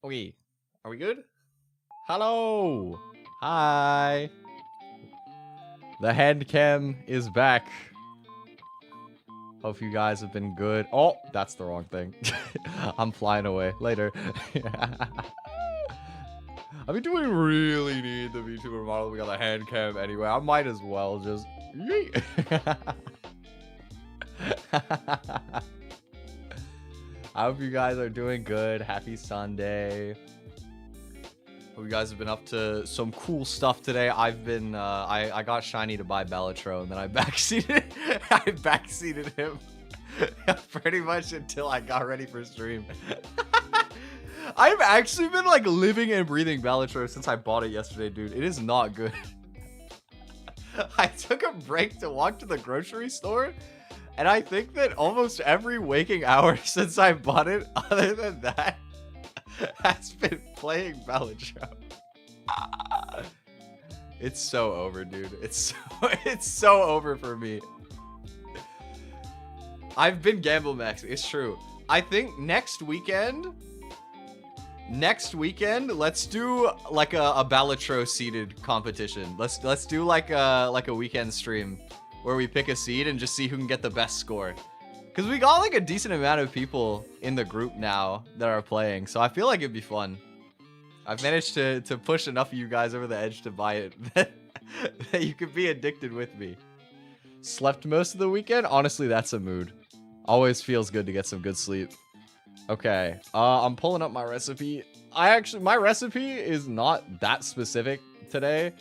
Okay, are we good? Hello! Hi! The hand cam is back. Hope you guys have been good. Oh, that's the wrong thing. I'm flying away. Later. I mean, do we really need the VTuber model? We got the hand cam anyway. I might as well just... I hope you guys are doing good. Happy Sunday. Hope you guys have been up to some cool stuff today. I've been, I got Shiny to buy Bellatro, and then I backseated, I backseated him pretty much until I got ready for stream. I've actually been like living and breathing Bellatro since I bought it yesterday, dude. It is not good. I took a break to walk to the grocery store, and I think that almost every waking hour since I bought it, other than that, has been playing Bellatro. It's so over, dude. It's so over for me. I've been gamble maxing. It's true. I think next weekend, let's do like a Bellatro seeded competition. Let's do like a weekend stream where we pick a seed and just see who can get the best score. Because we got like a decent amount of people in the group now that are playing, so I feel like it'd be fun. I've managed to push enough of you guys over the edge to buy it that you could be addicted with me. Slept most of the weekend? Honestly, that's a mood. Always feels good to get some good sleep. Okay, I'm pulling up my recipe. My recipe is not that specific today.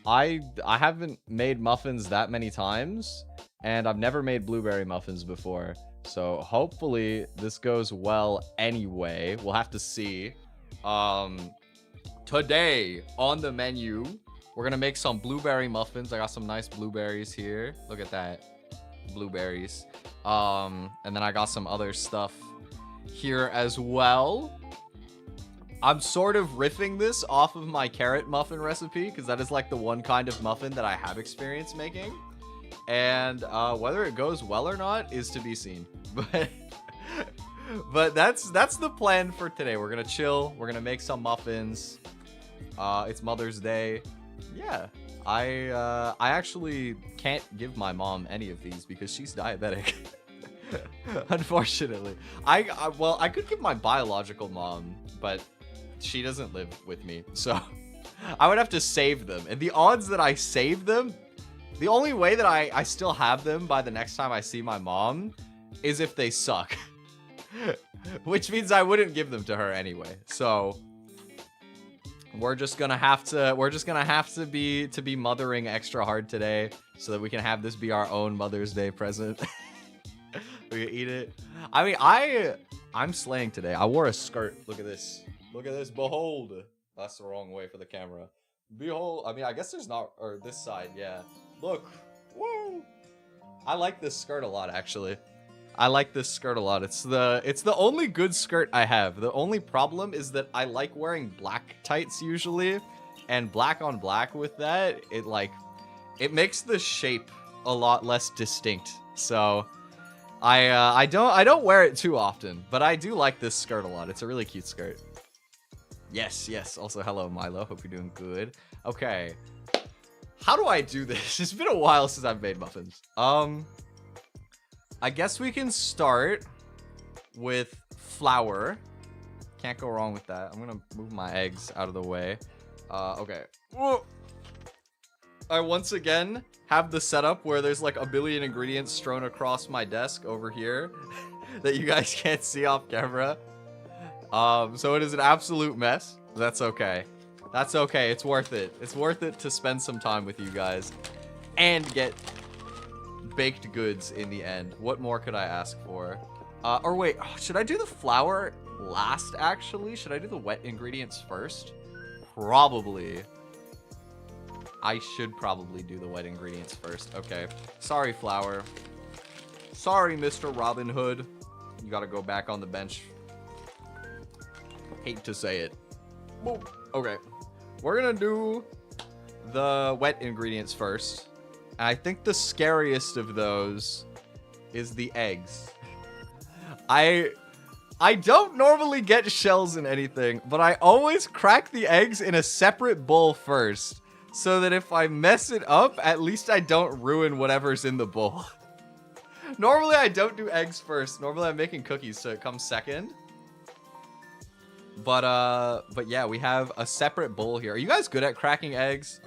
I haven't made muffins that many times, and I've never made blueberry muffins before. So hopefully this goes well anyway. We'll have to see. Today on the menu, we're gonna make some blueberry muffins. I got some nice blueberries here. Look at that. Blueberries. And then I got some other stuff here as well. I'm sort of riffing this off of my carrot muffin recipe, because that is like the one kind of muffin that I have experience making. And whether it goes well or not is to be seen. But that's the plan for today. We're gonna chill. We're gonna make some muffins. It's Mother's Day. Yeah, I actually can't give my mom any of these because she's diabetic. Unfortunately, well, I could give my biological mom, but she doesn't live with me, so I would have to save them. And the odds that I save them, the only way that I still have them by the next time I see my mom is if they suck. Which means I wouldn't give them to her anyway. So we're just gonna have to be mothering extra hard today so that we can have this be our own Mother's Day present. We can eat it. I mean, I'm slaying today. I wore a skirt. Look at this. Look at this. Behold. That's the wrong way for the camera. Behold. I mean, I guess there's not, or this side. Yeah. Look. Woo. I like this skirt a lot, actually. I like this skirt a lot. It's the only good skirt I have. The only problem is that I like wearing black tights usually, and black on black with that, it makes the shape a lot less distinct. So I don't wear it too often, but I do like this skirt a lot. It's a really cute skirt. Yes. Also, hello, Milo. Hope you're doing good. Okay. How do I do this? It's been a while since I've made muffins. I guess we can start with flour. Can't go wrong with that. I'm gonna move my eggs out of the way. Okay. Whoa. I once again have the setup where there's like a billion ingredients strewn across my desk over here that you guys can't see off camera. So it is an absolute mess. That's okay. That's okay. It's worth it. It's worth it to spend some time with you guys. and get baked goods in the end. What more could I ask for? Or wait, should I do the flour last, actually? Should I do the wet ingredients first? Probably. I should probably do the wet ingredients first. Okay. Sorry, flour. Sorry, Mr. Robin Hood. You gotta go back on the bench. Hate to say it. Boop. Okay. We're gonna do the wet ingredients first. And I think the scariest of those is the eggs. I don't normally get shells in anything, but I always crack the eggs in a separate bowl first, so that if I mess it up, at least I don't ruin whatever's in the bowl. Normally I don't do eggs first. Normally I'm making cookies, so it comes second. But yeah, we have a separate bowl here. Are you guys good at cracking eggs?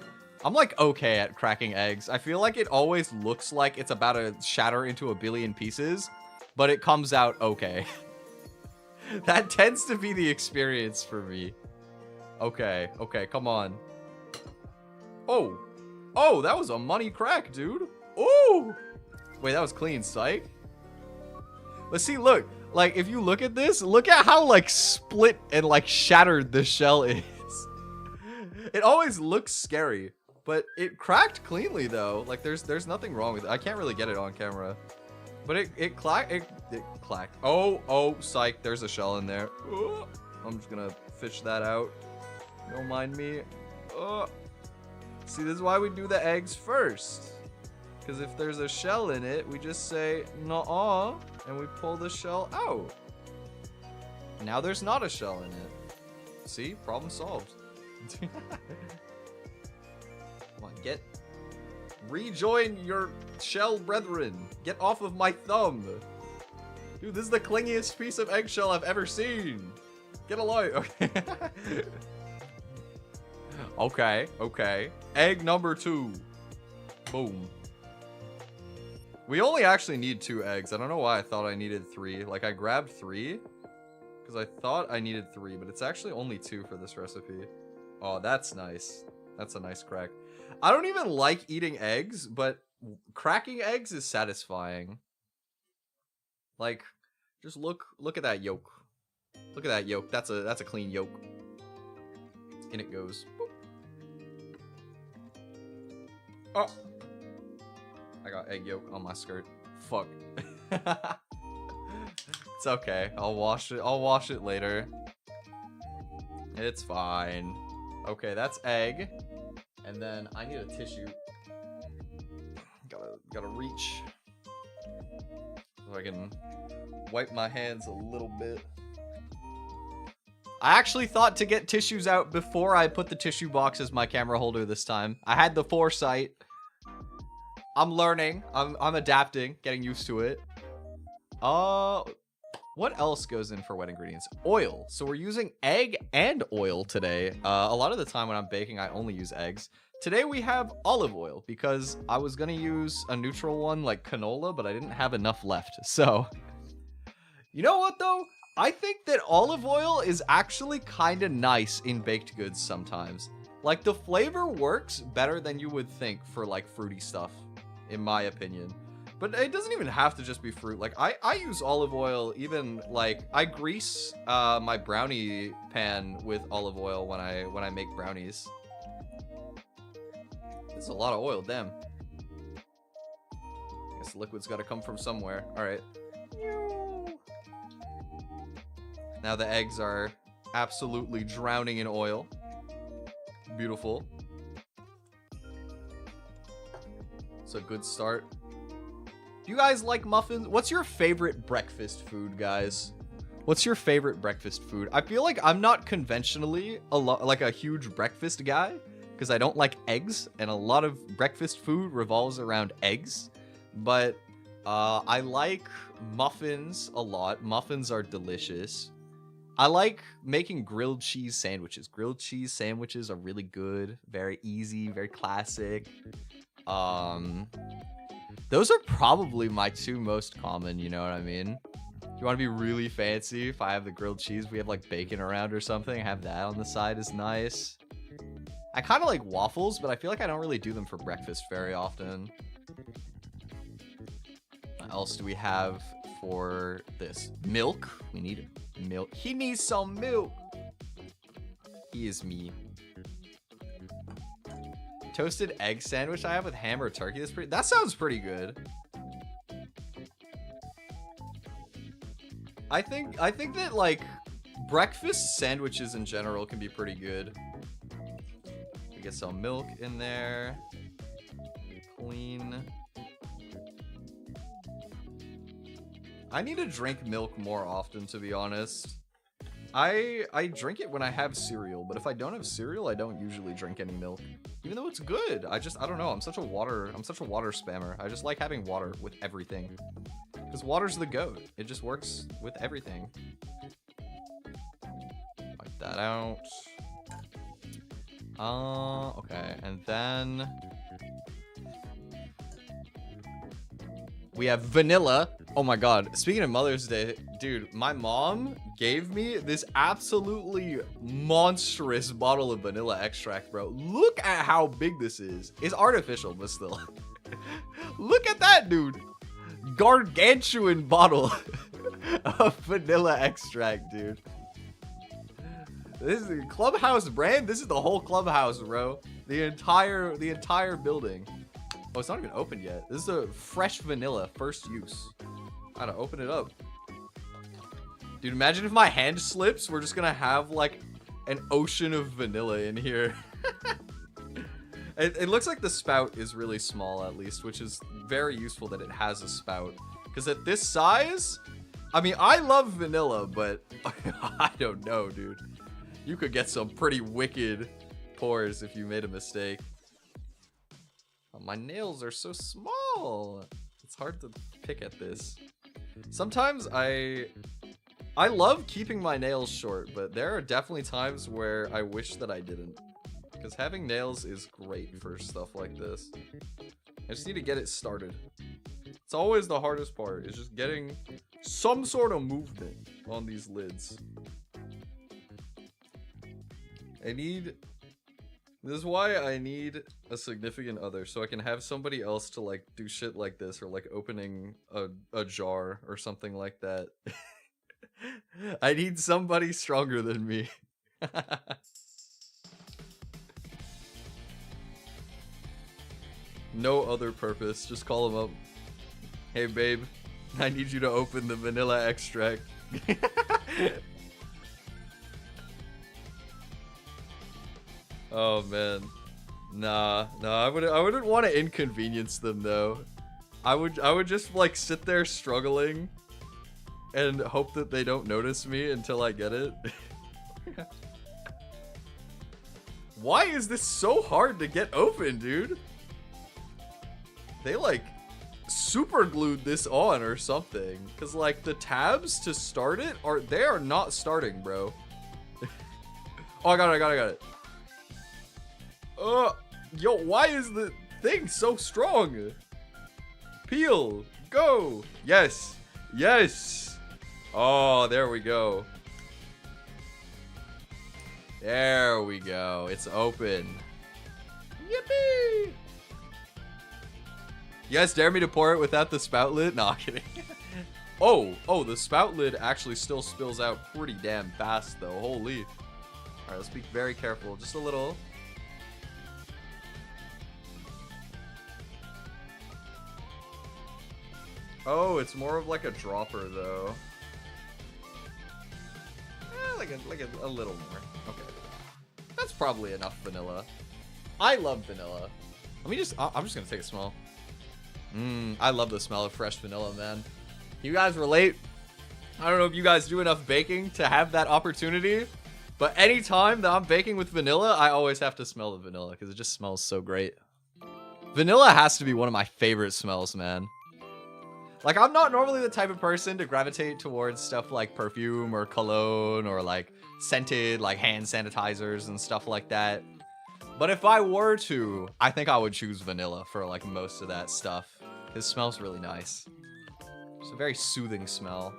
I'm like okay at cracking eggs. I feel like it always looks like it's about to shatter into a billion pieces, but it comes out okay. That tends to be the experience for me. Okay, okay, come on. Oh, oh, that was a money crack, dude. Ooh. Wait, that was clean, psych. Let's see, look. Like, if you look at this, look at how, like, split and, like, shattered the shell is. It always looks scary, but it cracked cleanly, though. Like, there's nothing wrong with it. I can't really get it on camera. But it clacked. Oh, psych. There's a shell in there. I'm just gonna fish that out. Don't mind me. See, this is why we do the eggs first. Because if there's a shell in it, we just say, nuh-uh, and we pull the shell out. Now there's not a shell in it. See? Problem solved. Come on, rejoin your shell brethren. Get off of my thumb. Dude, this is the clingiest piece of eggshell I've ever seen. Get a light. Okay. Okay, okay. Egg number 2. Boom. We only actually need 2 eggs. I don't know why I thought I needed 3. Like, I grabbed 3 because I thought I needed 3, but it's actually only 2 for this recipe. Oh, that's nice. That's a nice crack. I don't even like eating eggs, but cracking eggs is satisfying. Like, just look at that yolk. Look at that yolk. That's a clean yolk. In it goes. Boop. Oh. I got egg yolk on my skirt. Fuck. It's okay. I'll wash it. I'll wash it later. It's fine. Okay, that's egg. And then I need a tissue. Gotta reach. So I can wipe my hands a little bit. I actually thought to get tissues out before I put the tissue box as my camera holder this time. I had the foresight. I'm learning. I'm adapting, getting used to it. What else goes in for wet ingredients? Oil. So we're using egg and oil today. A lot of the time when I'm baking, I only use eggs. Today we have olive oil because I was gonna use a neutral one like canola, but I didn't have enough left. So, you know what though? I think that olive oil is actually kind of nice in baked goods sometimes. Like, the flavor works better than you would think for like fruity stuff, in my opinion. But it doesn't even have to just be fruit. Like, I use olive oil even, like, I grease my brownie pan with olive oil when I make brownies. This is a lot of oil, damn. Guess the liquid's gotta come from somewhere. Alright. Now the eggs are absolutely drowning in oil. Beautiful. It's a good start. Do you guys like muffins? What's your favorite breakfast food, guys? What's your favorite breakfast food? I feel like I'm not conventionally like a huge breakfast guy because I don't like eggs, and a lot of breakfast food revolves around eggs. But I like muffins a lot. Muffins are delicious. I like making grilled cheese sandwiches. Grilled cheese sandwiches are really good, very easy, very classic. Those are probably my 2 most common, you know what I mean? If you want to be really fancy, if I have the grilled cheese, we have like bacon around or something, have that on the side is nice. I kind of like waffles, but I feel like I don't really do them for breakfast very often. What else do we have for this? Milk. We need milk. He needs some milk. He is me. Toasted egg sandwich I have with ham or turkey. That sounds pretty good. I think that like breakfast sandwiches in general can be pretty good. We get some milk in there. Clean. I need to drink milk more often, to be honest. I drink it when I have cereal, but if I don't have cereal, I don't usually drink any milk. Even though it's good. I don't know. I'm such a water spammer. I just like having water with everything. Because water's the goat. It just works with everything. Wipe that out. Okay. And then we have vanilla. Oh my god. Speaking of Mother's Day, dude, my mom gave me this absolutely monstrous bottle of vanilla extract, bro. Look at how big this is. It's artificial, but still. Look at that, dude. Gargantuan bottle of vanilla extract, dude. This is a Clubhouse brand. This is the whole Clubhouse, bro. The entire building. Oh, it's not even open yet. This is a fresh vanilla, first use. Gotta open it up. Dude, imagine if my hand slips. We're just gonna have like an ocean of vanilla in here. It looks like the spout is really small, at least, which is very useful that it has a spout. Because at this size, I mean, I love vanilla, but I don't know, dude. You could get some pretty wicked pours if you made a mistake. Oh, my nails are so small. It's hard to pick at this. Sometimes I love keeping my nails short, but there are definitely times where I wish that I didn't. Because having nails is great for stuff like this. I just need to get it started. It's always the hardest part, is just getting some sort of movement on these lids. This is why I need a significant other, so I can have somebody else to like do shit like this, or like opening a jar or something like that. I need somebody stronger than me. No other purpose, just call him up. Hey babe, I need you to open the vanilla extract. Oh man, nah, I wouldn't want to inconvenience them though. I would just like sit there struggling and hope that they don't notice me until I get it. Why is this so hard to get open, dude? They like super glued this on or something, cause like the tabs to start it are not starting, bro. Oh, I got it. Yo, why is the thing so strong? Peel, go. Yes. Oh, there we go. There we go. It's open. Yippee! You guys dare me to pour it without the spout lid? No, I'm kidding. Oh, the spout lid actually still spills out pretty damn fast though. Holy. Alright, let's be very careful. Just a little. Oh, it's more of like a dropper though. Like a little more. Okay. That's probably enough vanilla. I love vanilla. I'm just gonna take a smell. I love the smell of fresh vanilla, man. You guys relate? I don't know if you guys do enough baking to have that opportunity, but anytime that I'm baking with vanilla, I always have to smell the vanilla because it just smells so great. Vanilla has to be one of my favorite smells, man. Like, I'm not normally the type of person to gravitate towards stuff like perfume or cologne or like scented like hand sanitizers and stuff like that. But if I were to, I think I would choose vanilla for like most of that stuff. It smells really nice. It's a very soothing smell.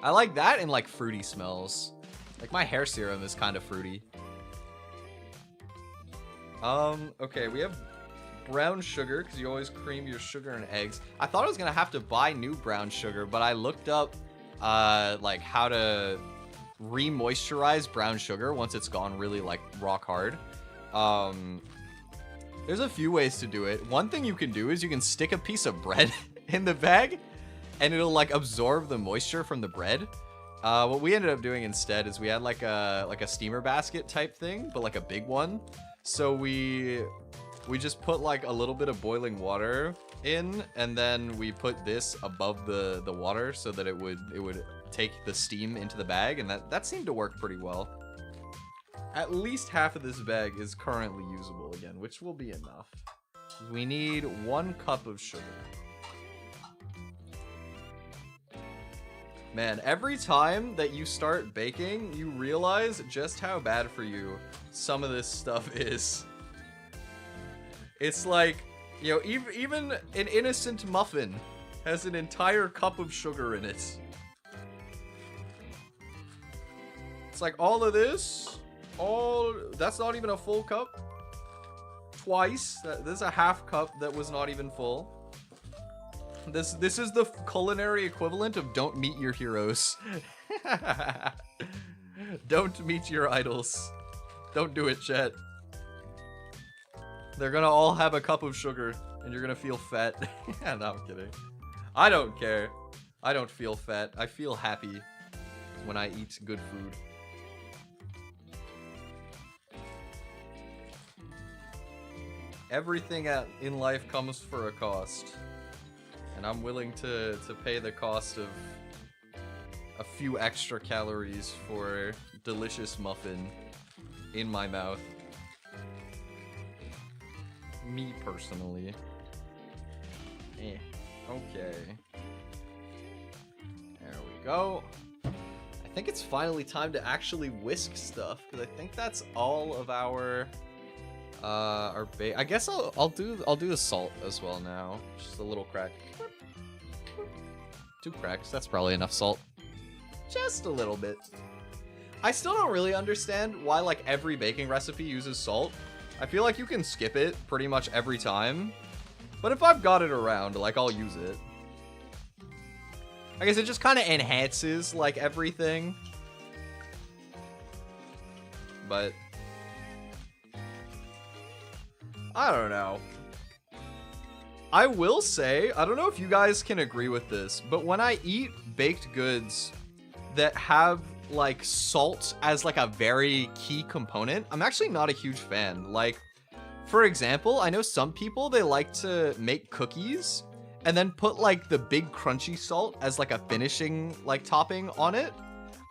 I like that and like fruity smells. Like my hair serum is kind of fruity. Okay, we have brown sugar, because you always cream your sugar and eggs. I thought I was gonna have to buy new brown sugar, but I looked up, like, how to re-moisturize brown sugar once it's gone really, like, rock hard. There's a few ways to do it. One thing you can do is you can stick a piece of bread in the bag, and it'll, like, absorb the moisture from the bread. What we ended up doing instead is we had, like a steamer basket type thing, but, like, a big one. So we just put, like, a little bit of boiling water in, and then we put this above the water so that it would take the steam into the bag, and that seemed to work pretty well. At least half of this bag is currently usable again, which will be enough. We need 1 cup of sugar. Man, every time that you start baking, you realize just how bad for you some of this stuff is. It's like, you know, even an innocent muffin has an entire cup of sugar in it. It's like all of this, that's not even a full cup. Twice, this is a half cup that was not even full. This is the culinary equivalent of don't meet your heroes. Don't meet your idols. Don't do it, chat. They're gonna all have a cup of sugar, and you're gonna feel fat. No, I'm kidding. I don't care. I don't feel fat. I feel happy when I eat good food. Everything in life comes for a cost. And I'm willing to pay the cost of a few extra calories for delicious muffin in my mouth. Me personally. Okay. There we go. I think it's finally time to actually whisk stuff, because I think that's all of our bait. I guess I'll do the salt as well now. Just a little crack. 2 cracks. That's probably enough salt. Just a little bit. I still don't really understand why, like, every baking recipe uses salt. I feel like you can skip it pretty much every time. But if I've got it around, like, I'll use it. I guess it just kind of enhances, like, everything. But I don't know. I will say, I don't know if you guys can agree with this, but when I eat baked goods that have, like, salt as, like, a very key component, I'm actually not a huge fan. Like, for example, I know some people, they like to make cookies and then put, like, the big crunchy salt as, like, a finishing, like, topping on it.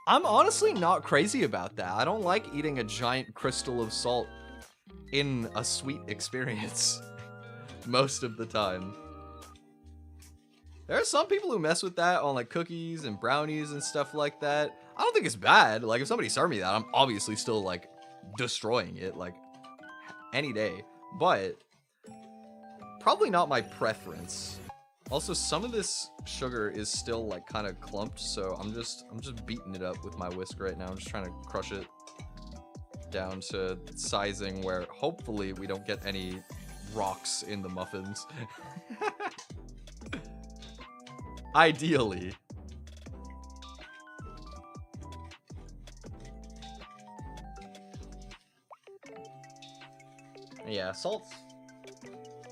I'm honestly not crazy about that. I don't like eating a giant crystal of salt in a sweet experience most of the time. There are some people who mess with that on, like, cookies and brownies and stuff like that. I don't think it's bad. Like, if somebody served me that, I'm obviously still, like, destroying it, like, any day. But probably not my preference. Also, some of this sugar is still, like, kind of clumped, so I'm just beating it up with my whisk right now. I'm just trying to crush it down to sizing where hopefully we don't get any rocks in the muffins. Ideally. Yeah, salt.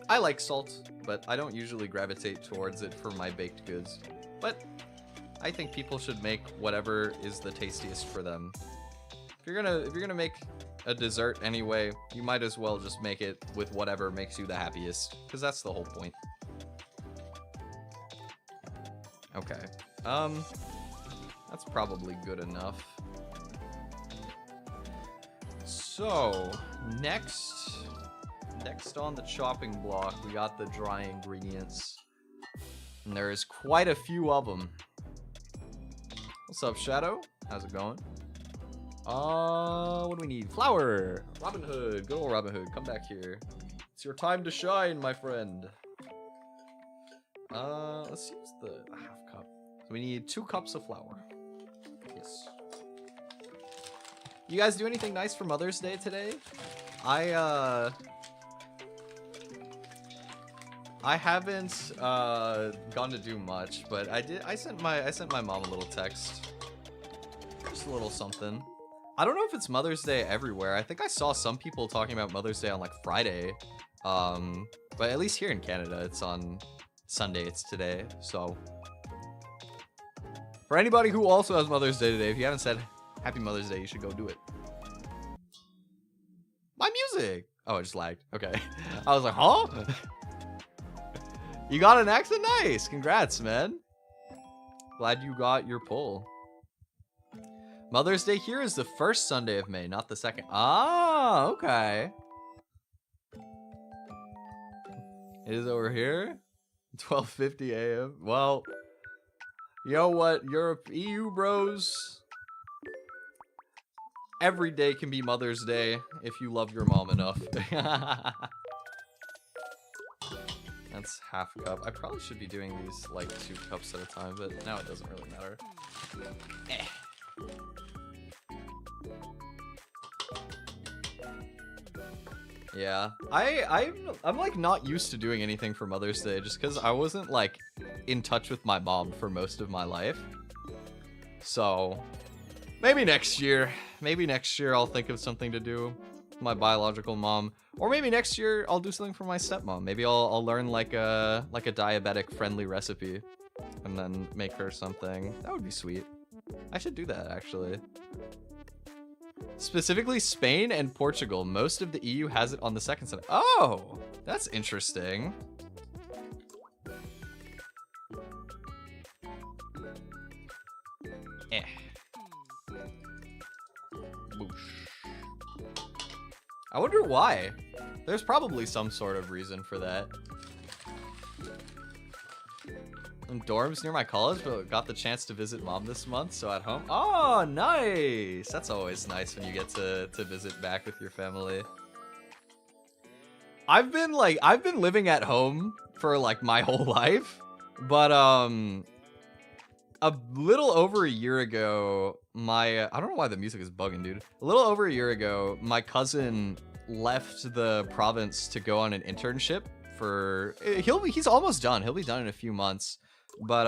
I like salt, but I don't usually gravitate towards it for my baked goods. But I think people should make whatever is the tastiest for them. If you're gonna make a dessert anyway, you might as well just make it with whatever makes you the happiest, because that's the whole point. Okay. That's probably good enough. So, next on the chopping block, we got the dry ingredients. And there is quite a few of them. What's up, Shadow? How's it going? What do we need? Flour! Robin Hood. Good old Robin Hood. Come back here. It's your time to shine, my friend. Let's use the half cup. So we need 2 cups of flour. Yes. You guys do anything nice for Mother's Day today? I haven't gone to do much, but I sent my mom a little text. Just a little something. I don't know if it's Mother's Day everywhere. I think I saw some people talking about Mother's Day on like Friday. But at least here in Canada, it's on Sunday. It's today. So for anybody who also has Mother's Day today, if you haven't said Happy Mother's Day, you should go do it. My music. Oh, it just lagged. Okay. I was like, huh? You got an accent? Nice. Congrats, man. Glad you got your pull. Mother's Day here is the first Sunday of May, not the second. Ah, okay. It is over here. 12:50 a.m. Well, you know what? Europe, EU bros. Every day can be Mother's Day if you love your mom enough. That's half a cup. I probably should be doing these like 2 cups at a time, but now it doesn't really matter. Yeah, I'm like not used to doing anything for Mother's Day just because I wasn't like in touch with my mom for most of my life. So maybe next year I'll think of something to do with my biological mom, or maybe next year I'll do something for my stepmom. Maybe I'll learn like a diabetic friendly recipe and then make her something. That would be sweet. I should do that actually. Specifically Spain and Portugal. Most of the EU has it on the second Sunday. Oh, that's interesting. Boosh. I wonder why. There's probably some sort of reason for that. In dorms near my college, but got the chance to visit mom this month, so at home. Oh, nice! That's always nice when you get to visit back with your family. I've been living at home for like my whole life, but a little over a year ago, I don't know why the music is bugging, dude. A little over a year ago, my cousin left the province to go on an internship for he's almost done. He'll be done in a few months. But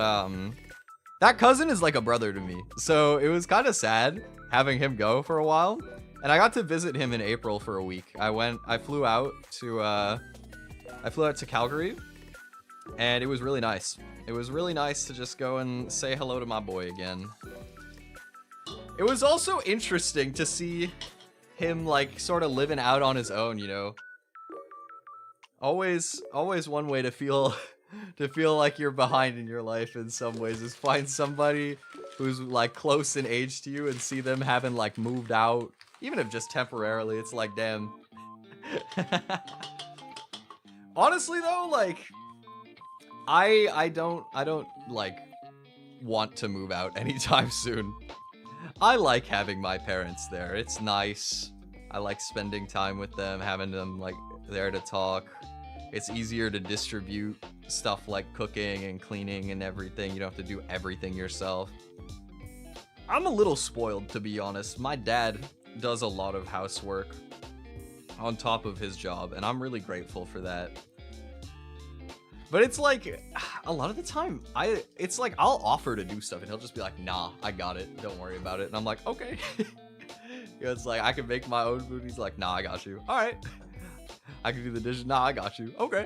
that cousin is like a brother to me, so it was kind of sad having him go for a while. And I got to visit him in April for a week. I flew out to Calgary, and it was really nice. It was really nice to just go and say hello to my boy again. It was also interesting to see him like sort of living out on his own, you know. Always one way to feel like you're behind in your life in some ways is find somebody who's like close in age to you and see them having like moved out, even if just temporarily. It's like, damn. Honestly though, like I don't like want to move out anytime soon. I like having my parents there. It's nice. I like spending time with them, having them like there to talk. It's easier to distribute stuff like cooking and cleaning and everything. You don't have to do everything yourself. I'm a little spoiled, to be honest. My dad does a lot of housework on top of his job, and I'm really grateful for that. But it's like, a lot of the time, it's like I'll offer to do stuff, and he'll just be like, nah, I got it. Don't worry about it. And I'm like, okay. You know, it's like, I can make my own food. He's like, nah, I got you. All right. I can do the dishes. Nah, I got you. Okay.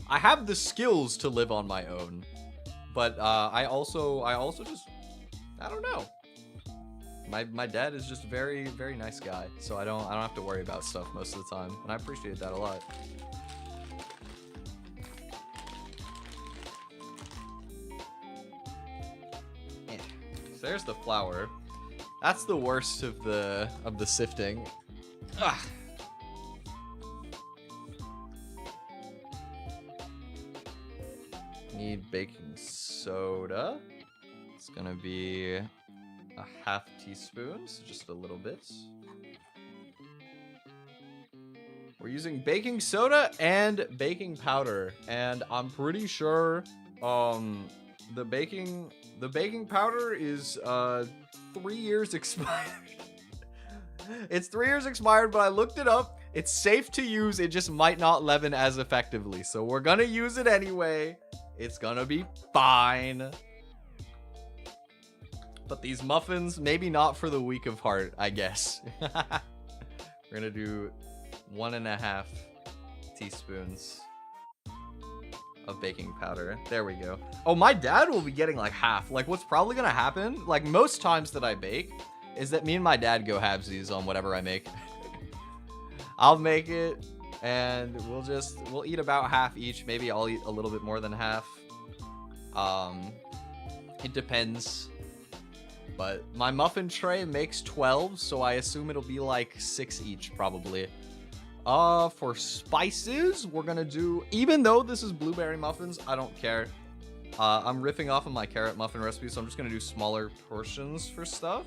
I have the skills to live on my own, but I also just, I don't know. My dad is just a very, very nice guy, so I don't have to worry about stuff most of the time, and I appreciate that a lot. So there's the flour. That's the worst of the sifting. Ugh. Need baking soda. It's gonna be a half teaspoon, so just a little bit. We're using baking soda and baking powder, and I'm pretty sure the baking powder is 3 years expired. It's 3 years expired, but I looked it up. It's safe to use. It just might not leaven as effectively. So we're gonna use it anyway. It's gonna be fine. But these muffins, maybe not for the weak of heart, I guess. We're gonna do 1.5 teaspoons of baking powder. There we go. Oh, my dad will be getting like half. Like what's probably gonna happen, like most times that I bake, is that me and my dad go halvesies on whatever I make. I'll make it and we'll eat about half each. Maybe I'll eat a little bit more than half. It depends. But my muffin tray makes 12, so I assume it'll be like 6 each probably. For spices, we're gonna do, even though this is blueberry muffins, I don't care. I'm riffing off of my carrot muffin recipe, so I'm just gonna do smaller portions for stuff.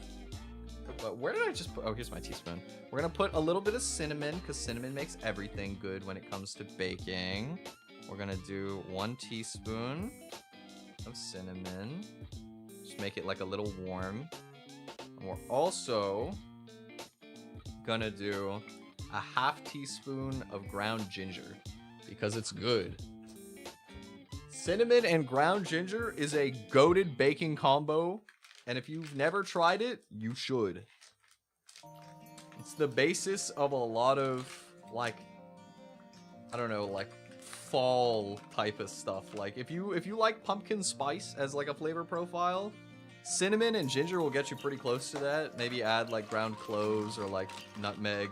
But where did I just put, oh, here's my teaspoon. We're gonna put a little bit of cinnamon, because cinnamon makes everything good when it comes to baking. We're gonna do 1 teaspoon of cinnamon. Just make it like a little warm. And we're also gonna do a half teaspoon of ground ginger because it's good. Cinnamon and ground ginger is a goated baking combo, and if you've never tried it, you should. It's the basis of a lot of like, I don't know, like fall type of stuff. Like if you like pumpkin spice as like a flavor profile, cinnamon and ginger will get you pretty close to that. Maybe add like ground cloves or like nutmeg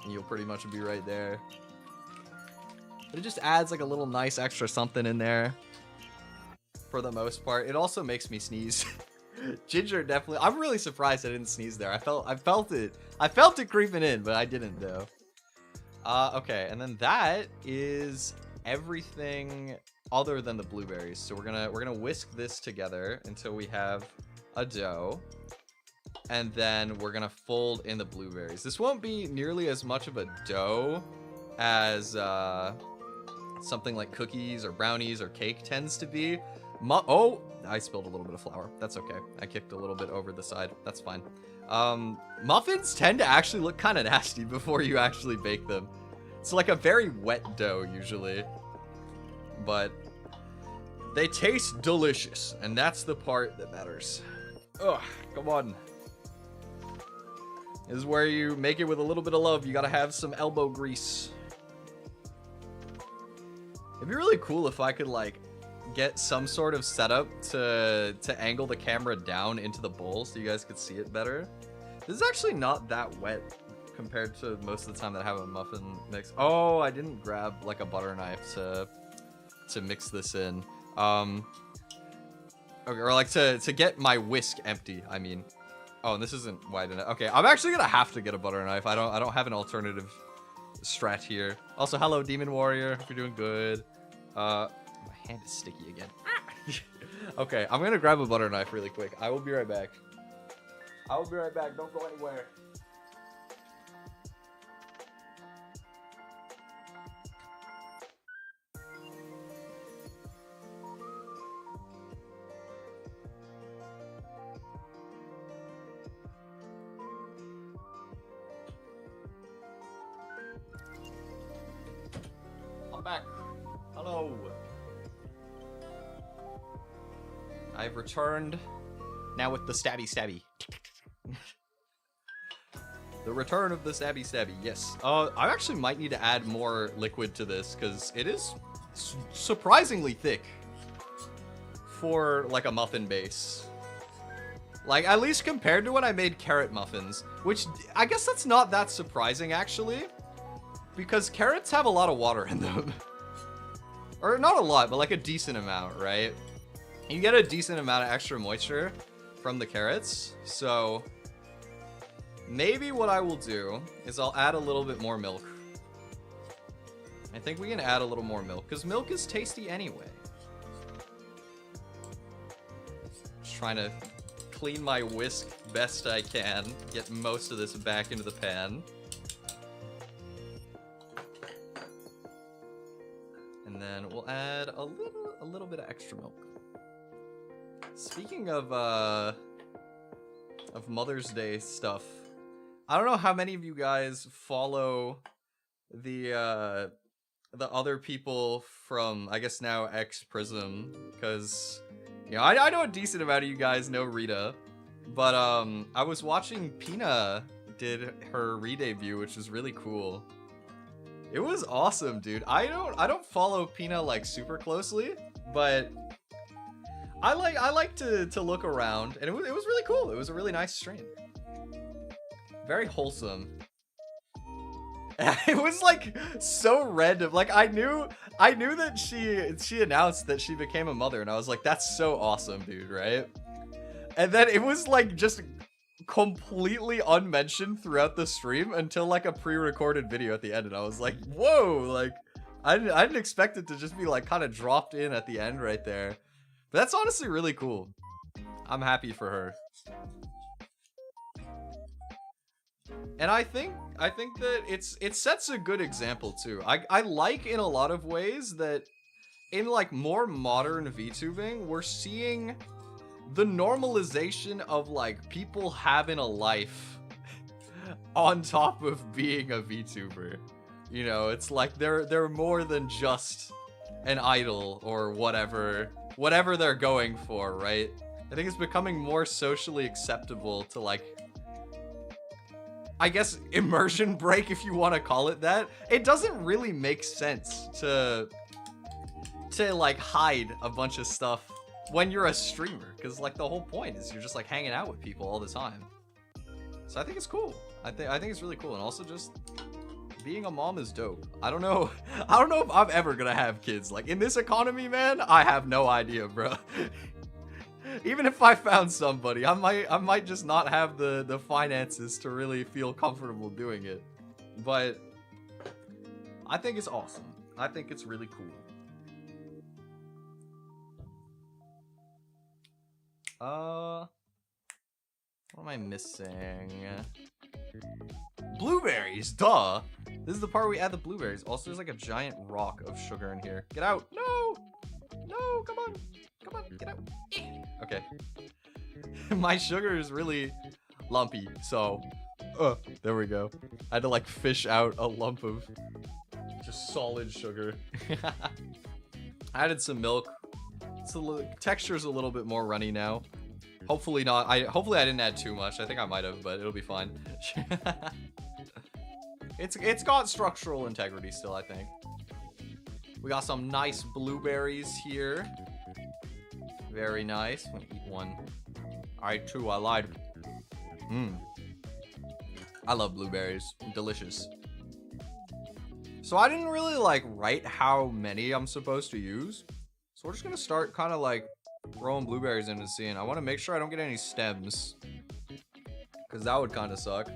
and you'll pretty much be right there. But it just adds like a little nice extra something in there for the most part. It also makes me sneeze. Ginger definitely, I'm really surprised I didn't sneeze there. I felt it creeping in, but I didn't though. Okay, and then that is everything other than the blueberries. So we're gonna whisk this together until we have a dough, and then we're gonna fold in the blueberries. This won't be nearly as much of a dough as something like cookies or brownies or cake tends to be. Oh, I spilled a little bit of flour. That's okay. I kicked a little bit over the side. That's fine. Muffins tend to actually look kind of nasty before you actually bake them. It's like a very wet dough usually, but they taste delicious, and that's the part that matters. Ugh, come on. This is where you make it with a little bit of love. You gotta have some elbow grease. It'd be really cool if I could like get some sort of setup to angle the camera down into the bowl so you guys could see it better. This is actually not that wet compared to most of the time that I have a muffin mix. Oh, I didn't grab like a butter knife to mix this in. Okay, or like to get my whisk empty, I mean. Oh, and this isn't wide enough. Okay, I'm actually gonna have to get a butter knife. I don't have an alternative strat here. Also, hello Demon Warrior, hope you're doing good. My hand is sticky again. Okay, I'm gonna grab a butter knife really quick. I will be right back. I will be right back, don't go anywhere. I'm back. Hello. I've returned now with the stabby. The return of the stabby, yes. I actually might need to add more liquid to this because it is surprisingly thick for like a muffin base. Like at least compared to when I made carrot muffins, which I guess that's not that surprising actually, because carrots have a lot of water in them. Or not a lot, but like a decent amount, right? You get a decent amount of extra moisture from the carrots, so maybe what I will do is I'll add a little bit more milk. I think we can add a little more milk, because milk is tasty anyway. Just trying to clean my whisk best I can, get most of this back into the pan. And then we'll add a little bit of extra milk. Speaking of Mother's Day stuff, I don't know how many of you guys follow the other people from, I guess now X Prism, because you know I know a decent amount of you guys know Rita, but I was watching Pina did her re-debut, which was really cool. It was awesome, dude. I don't follow Pina like super closely, but I like to look around, and it was really cool. It was a really nice stream. Very wholesome. It was like so random. Like I knew that she announced that she became a mother, and I was like, that's so awesome, dude, right? And then it was like just completely unmentioned throughout the stream until like a pre-recorded video at the end, and I was like, whoa, like I didn't expect it to just be like kind of dropped in at the end right there. But that's honestly really cool. I'm happy for her. And I think that it sets a good example too. I like in a lot of ways that in like more modern VTubing, we're seeing the normalization of like people having a life on top of being a VTuber. You know, it's like they're more than just an idol or whatever they're going for, right? I think it's becoming more socially acceptable to like, I guess, immersion break, if you want to call it that. It doesn't really make sense to like hide a bunch of stuff when you're a streamer, because like the whole point is you're just like hanging out with people all the time. So I think it's cool. I think it's really cool, and also just being a mom is dope. I don't know if I'm ever gonna have kids. Like in this economy, man, I have no idea, bro. Even if I found somebody, I might just not have the finances to really feel comfortable doing it. But I think it's awesome. I think it's really cool. What am I missing? Blueberries, duh. This is the part where we add the blueberries. Also, there's like a giant rock of sugar in here. Get out. No, come on, get out. Okay. My sugar is really lumpy, so there we go. I had to like fish out a lump of just solid sugar. I added some milk. Texture's a little bit more runny now. Hopefully not. Hopefully I didn't add too much. I think I might have, but it'll be fine. It's got structural integrity still, I think. We got some nice blueberries here. Very nice. I'm gonna eat one. Alright, two. I lied. I love blueberries. Delicious. So I didn't really like write how many I'm supposed to use. So we're just gonna start kind of like throwing blueberries into the scene. I want to make sure I don't get any stems, because that would kind of suck.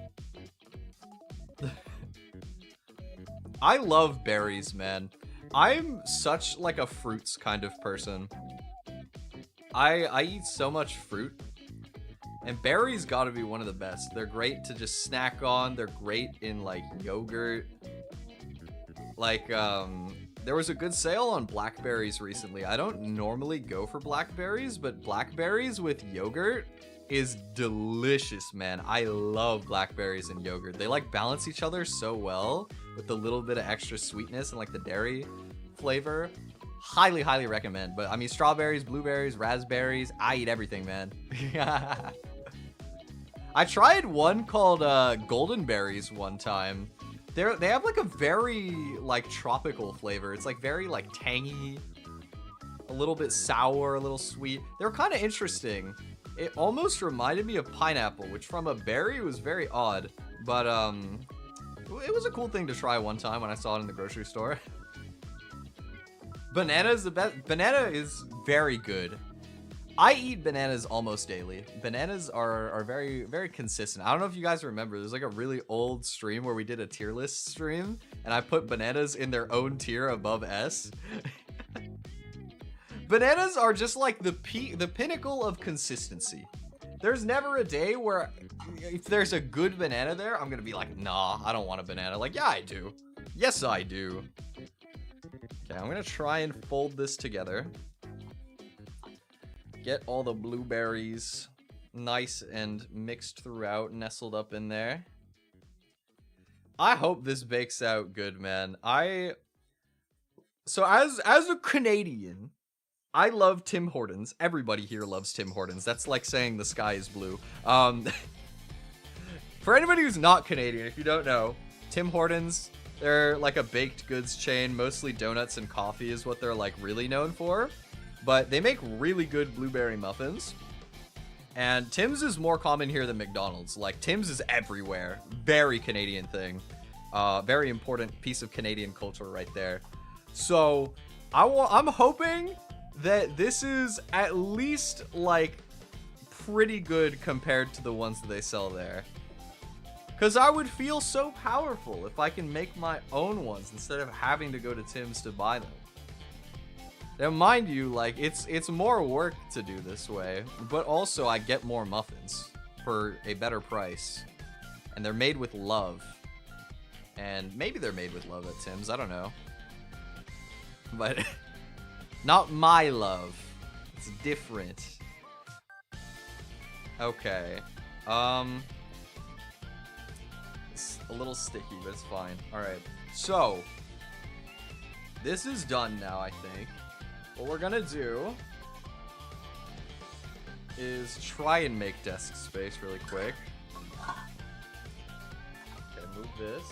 I love berries, man. I'm such like a fruits kind of person. I eat so much fruit, and berries gotta be one of the best. They're great to just snack on. They're great in like yogurt. Like there was a good sale on blackberries recently. I don't normally go for blackberries, but blackberries with yogurt is delicious, man. I love blackberries and yogurt. They like balance each other so well with the little bit of extra sweetness and like the dairy flavor. Highly, highly recommend. But I mean, strawberries, blueberries, raspberries, I eat everything, man. I tried one called golden berries one time. They have like a very like tropical flavor. It's like very like tangy, a little bit sour, a little sweet. They were kind of interesting. It almost reminded me of pineapple, which from a berry was very odd. But it was a cool thing to try one time when I saw it in the grocery store. Banana is the best. Banana is very good. I eat bananas almost daily. Bananas are very, very consistent. I don't know if you guys remember, there's like a really old stream where we did a tier list stream, and I put bananas in their own tier above S. Bananas are just like the pinnacle of consistency. There's never a day where if there's a good banana there, I'm gonna be like, nah, I don't want a banana. Like, yeah, I do. Yes, I do. Okay, I'm gonna try and fold this together. Get all the blueberries nice and mixed throughout, nestled up in there. I hope this bakes out good, man. So as a Canadian, I love Tim Hortons. Everybody here loves Tim Hortons. That's like saying the sky is blue. For anybody who's not Canadian, if you don't know, Tim Hortons, they're like a baked goods chain. Mostly donuts and coffee is what they're like really known for. But they make really good blueberry muffins. And Tim's is more common here than McDonald's. Like, Tim's is everywhere. Very Canadian thing. Very important piece of Canadian culture right there. So, I'm hoping that this is at least, like, pretty good compared to the ones that they sell there. Because I would feel so powerful if I can make my own ones instead of having to go to Tim's to buy them. Now, mind you, like, it's more work to do this way, but also I get more muffins for a better price. And they're made with love. And maybe they're made with love at Tim's, I don't know. But not my love. It's different. Okay. It's a little sticky, but it's fine. Alright. So, this is done now, I think. What we're gonna do is try and make desk space really quick. Okay, move this.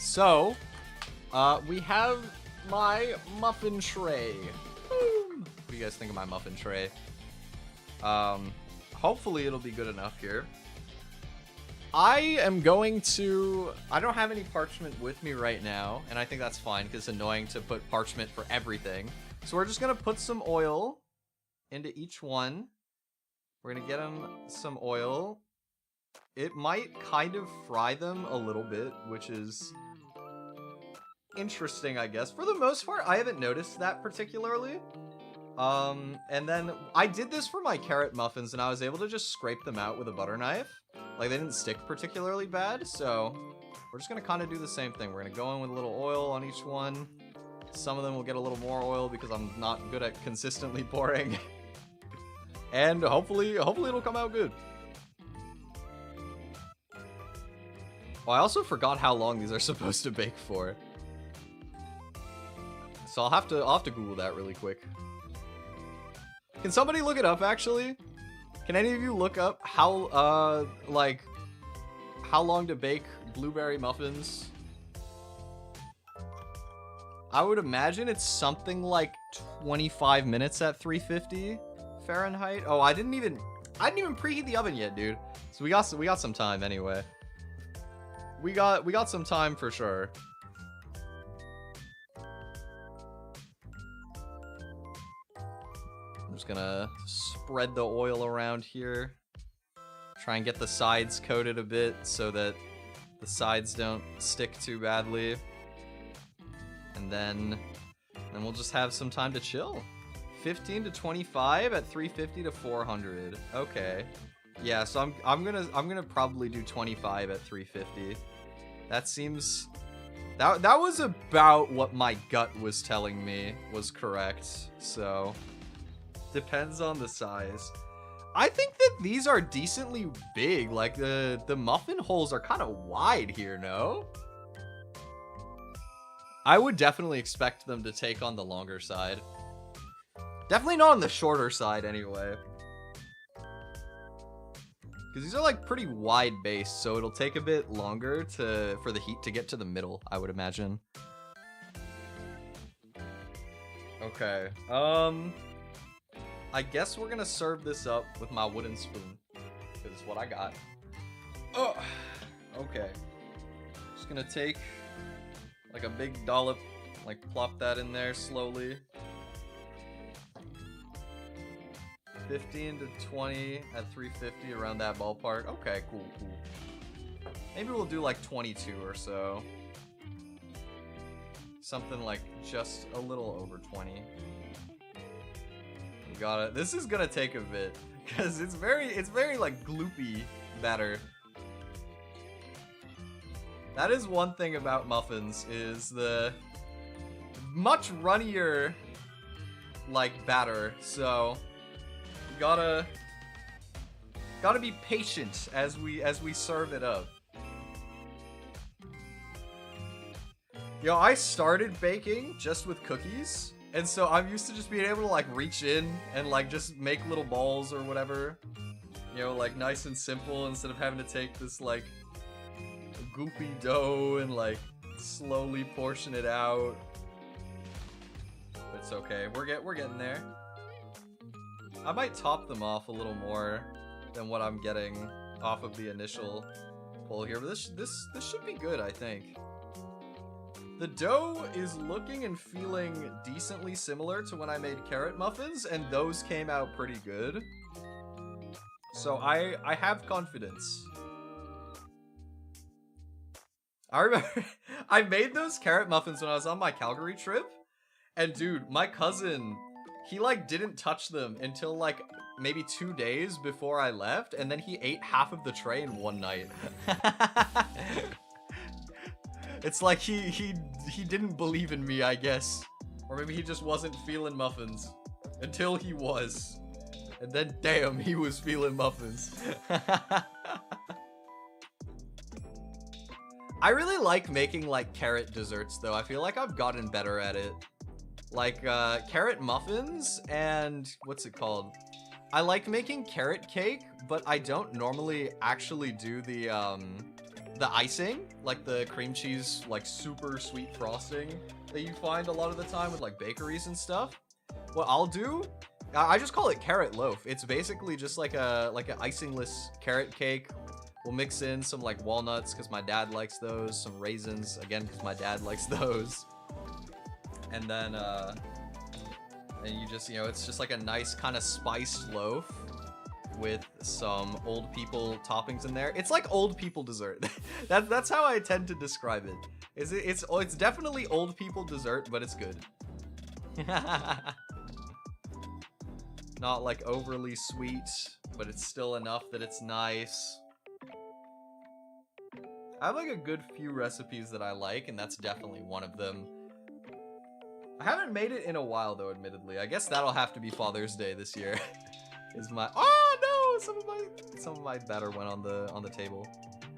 So, we have my muffin tray. What do you guys think of my muffin tray? Hopefully it'll be good enough here. I am going to... I don't have any parchment with me right now, and I think that's fine, because it's annoying to put parchment for everything. So we're just going to put some oil into each one. We're going to get them some oil. It might kind of fry them a little bit, which is interesting, I guess. For the most part, I haven't noticed that particularly. And then I did this for my carrot muffins, and I was able to just scrape them out with a butter knife. Like, they didn't stick particularly bad, so we're just gonna kind of do the same thing. We're gonna go in with a little oil on each one. Some of them will get a little more oil because I'm not good at consistently pouring. And hopefully it'll come out good. Oh, I also forgot how long these are supposed to bake for. So I'll have to Google that really quick. Can somebody look it up, actually? Can any of you look up how, like, how long to bake blueberry muffins? I would imagine it's something like 25 minutes at 350 Fahrenheit. Oh, I didn't even preheat the oven yet, dude. So we got some time anyway. We got some time for sure. I'm just gonna spread the oil around here. Try and get the sides coated a bit so that the sides don't stick too badly. And then we'll just have some time to chill. 15 to 25 at 350 to 400. Okay. Yeah, so I'm gonna probably do 25 at 350. That seems that was about what my gut was telling me was correct. So depends on the size. I think that these are decently big. Like the muffin holes are kind of wide here, no? I would definitely expect them to take on the longer side. Definitely not on the shorter side anyway. Because these are like pretty wide base, so it'll take a bit longer for the heat to get to the middle, I would imagine. Okay. I guess we're gonna serve this up with my wooden spoon. Because it's what I got. Oh, okay. Just gonna take like a big dollop, like plop that in there slowly. 15 to 20 at 350, around that ballpark. Okay, cool. Maybe we'll do like 22 or so. Something like just a little over 20. You got it. This is gonna take a bit because it's very like gloopy batter. That is one thing about muffins, is the much runnier like batter. So you gotta Gotta be patient as we serve it up. Yo, I started baking just with cookies, and so I'm used to just being able to like reach in and like just make little balls or whatever. You know, like nice and simple instead of having to take this like goopy dough and like slowly portion it out. But it's okay. We're getting there. I might top them off a little more than what I'm getting off of the initial pull here, but this should be good, I think. The dough is looking and feeling decently similar to when I made carrot muffins, and those came out pretty good. So I have confidence. I remember I made those carrot muffins when I was on my Calgary trip, and dude, my cousin, he like didn't touch them until like maybe 2 days before I left, and then he ate half of the tray in one night. It's like he didn't believe in me, I guess. Or maybe he just wasn't feeling muffins. Until he was. And then, damn, he was feeling muffins. I really like making, like, carrot desserts, though. I feel like I've gotten better at it. Like, carrot muffins and... what's it called? I like making carrot cake, but I don't normally actually do the icing, like the cream cheese, like super sweet frosting that you find a lot of the time with like bakeries and stuff. What I'll do, I just call it carrot loaf. It's basically just like an icingless carrot cake. We'll mix in some like walnuts because my dad likes those, some raisins again because my dad likes those, and then and you just, you know, it's just like a nice kind of spiced loaf with some old people toppings in there. It's like old people dessert. That's how I tend to describe it. It's definitely old people dessert, but it's good. Not like overly sweet, but it's still enough that it's nice. I have like a good few recipes that I like, and that's definitely one of them. I haven't made it in a while though, admittedly. I guess that'll have to be Father's Day this year. Is my some of my batter went on the table.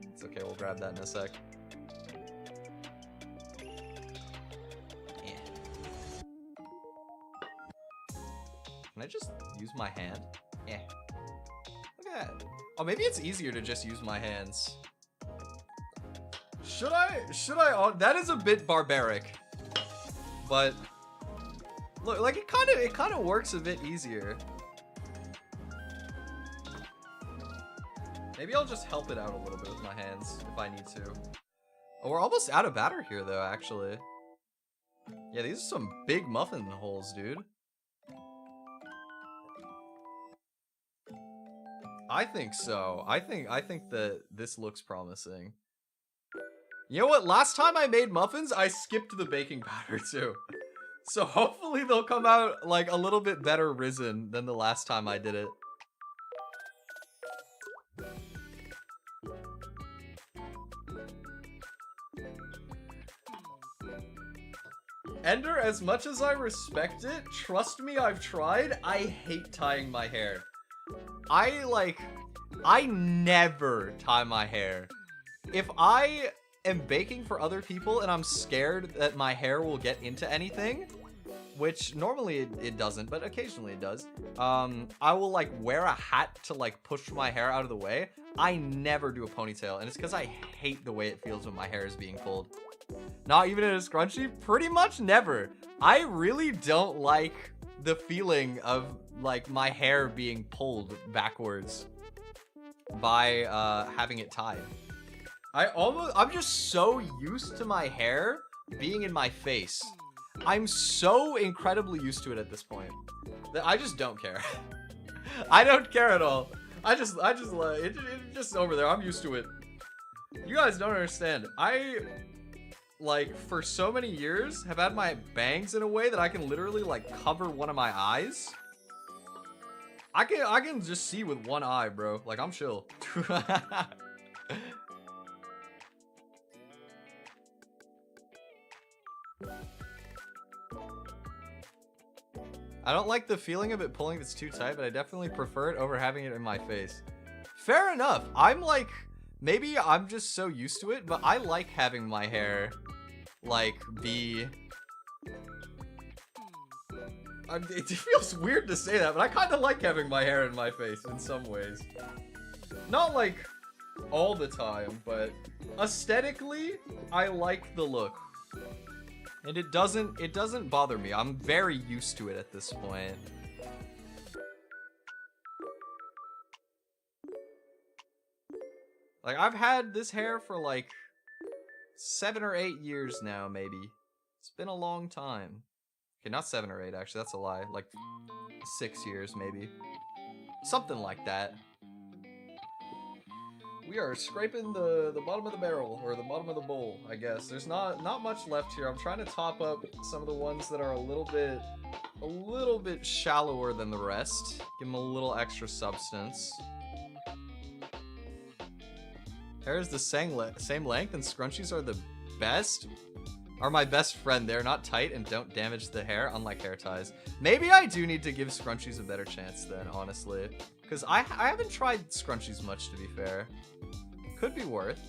It's okay, we'll grab that in a sec. Yeah. Can I just use my hand? Yeah. Look at that. Oh, maybe it's easier to just use my hands. Should I that is a bit barbaric. But look, like it kind of works a bit easier. Maybe I'll just help it out a little bit with my hands if I need to. Oh, we're almost out of batter here though, actually. Yeah, these are some big muffin holes, dude. I think so. I think that this looks promising. You know what? Last time I made muffins, I skipped the baking powder too. So hopefully they'll come out like a little bit better risen than the last time I did it. Ender, as much as I respect it, trust me, I've tried. I hate tying my hair. I never tie my hair. If I am baking for other people and I'm scared that my hair will get into anything, which normally it doesn't, but occasionally it does, I will like wear a hat to like push my hair out of the way. I never do a ponytail, and it's because I hate the way it feels when my hair is being pulled. Not even in a scrunchie? Pretty much never. I really don't like the feeling of like my hair being pulled backwards by having it tied. I'm just so used to my hair being in my face. I'm so incredibly used to it at this point that I just don't care. I don't care at all. I just it's just over there. I'm used to it. You guys don't understand. I like for so many years have had my bangs in a way that I can literally like cover one of my eyes. I can just see with one eye, bro. Like I'm chill. I don't like the feeling of it pulling if it's too tight, but I definitely prefer it over having it in my face. Fair enough. I'm like, maybe I'm just so used to it, but I like having my hair, like, be... it feels weird to say that, but I kind of like having my hair in my face in some ways. Not like all the time, but aesthetically, I like the look. And it doesn't bother me. I'm very used to it at this point. Like, I've had this hair for like 7 or 8 years now, maybe. It's been a long time. Okay, not 7 or 8, actually, that's a lie. Like, 6 years, maybe. Something like that. We are scraping the bottom of the barrel, or the bottom of the bowl, I guess. There's not much left here. I'm trying to top up some of the ones that are a little bit shallower than the rest. Give them a little extra substance. Hair is the same length, and scrunchies are the best. Are my best friend. They're not tight and don't damage the hair, unlike hair ties. Maybe I do need to give scrunchies a better chance then, honestly. Because I haven't tried scrunchies much, to be fair. Could be worth.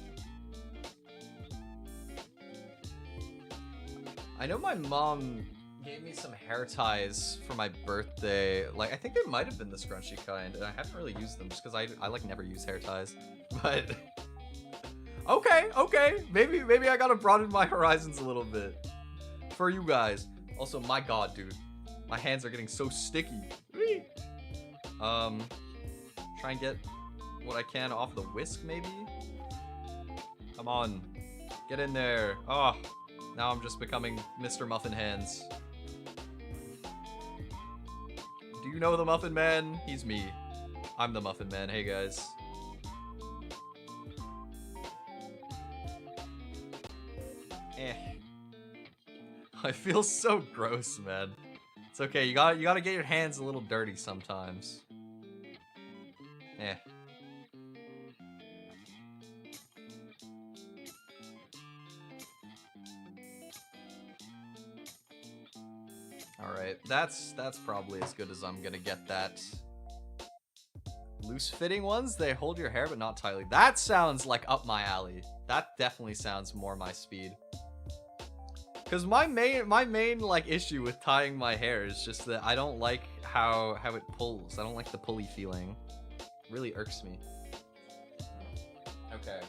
I know my mom gave me some hair ties for my birthday. Like, I think they might have been the scrunchy kind, and I haven't really used them just because I like never use hair ties. But okay. Maybe I gotta broaden my horizons a little bit for you guys. Also, my god, dude, my hands are getting so sticky. Whee! Try and get what I can off the whisk, maybe? Come on. Get in there. Oh, now I'm just becoming Mr. Muffin Hands. Do you know the Muffin Man? He's me. I'm the Muffin Man. Hey, guys. I feel so gross, man. It's okay. You gotta get your hands a little dirty sometimes. Alright, that's probably as good as I'm gonna get that. Loose fitting ones, they hold your hair but not tightly. That sounds like up my alley. That definitely sounds more my speed. Cause my main like issue with tying my hair is just that I don't like how it pulls. I don't like the pulley feeling. It really irks me. Okay.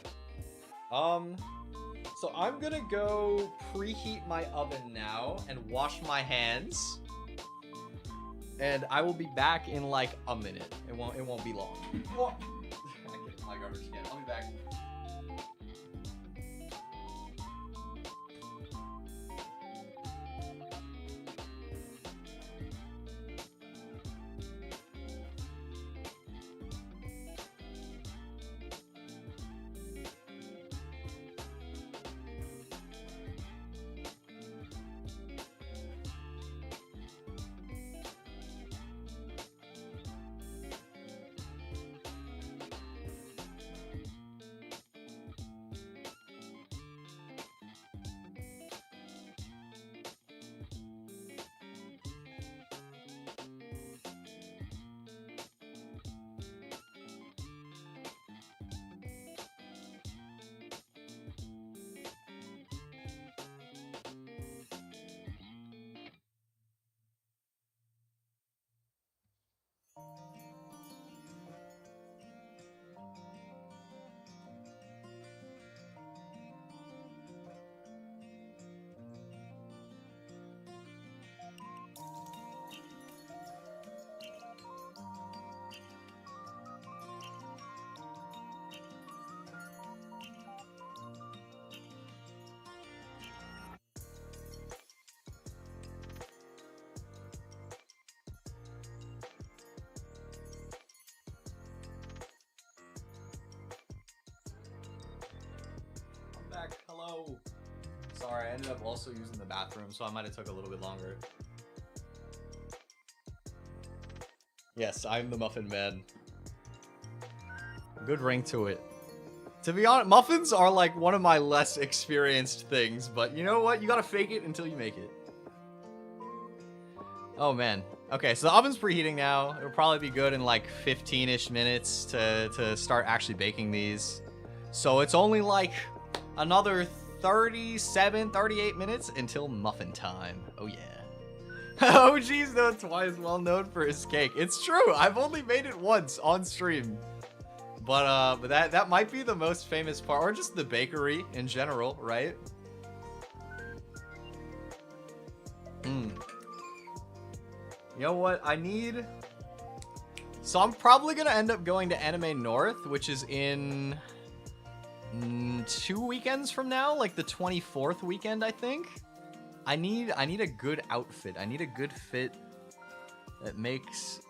So I'm gonna go preheat my oven now and wash my hands. And I will be back in like a minute. It won't be long. Oh. I get my garbage can. I'll be back. Back. Hello. Sorry, I ended up also using the bathroom, so I might have took a little bit longer. Yes, I'm the Muffin Man. Good ring to it. To be honest, muffins are like one of my less experienced things, but you know what? You gotta fake it until you make it. Oh man, Okay, so the oven's preheating now. It'll probably be good in like 15-ish minutes to start actually baking these. So it's only like another 37, 38 minutes until muffin time. Oh yeah. Oh geez, though, Twi is well known for his cake. It's true. I've only made it once on stream. But that might be the most famous part, or just the bakery in general, right? You know what? I need... So I'm probably going to end up going to Anime North, which is in 2 weekends from now, like the 24th weekend, I think. I need a good outfit. I need a good fit that makes...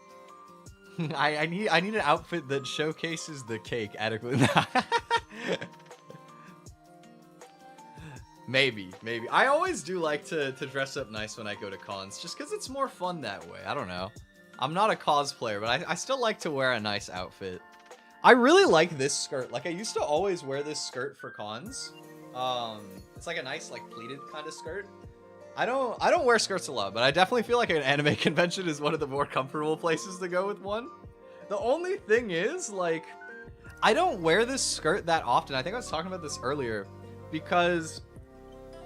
I need an outfit that showcases the cake adequately. Maybe. I always do like to dress up nice when I go to cons, just because it's more fun that way. I don't know. I'm not a cosplayer, but I still like to wear a nice outfit. I really like this skirt. Like, I used to always wear this skirt for cons. It's like a nice, like, pleated kind of skirt. I don't wear skirts a lot, but I definitely feel like an anime convention is one of the more comfortable places to go with one. The only thing is, like, I don't wear this skirt that often. I think I was talking about this earlier, because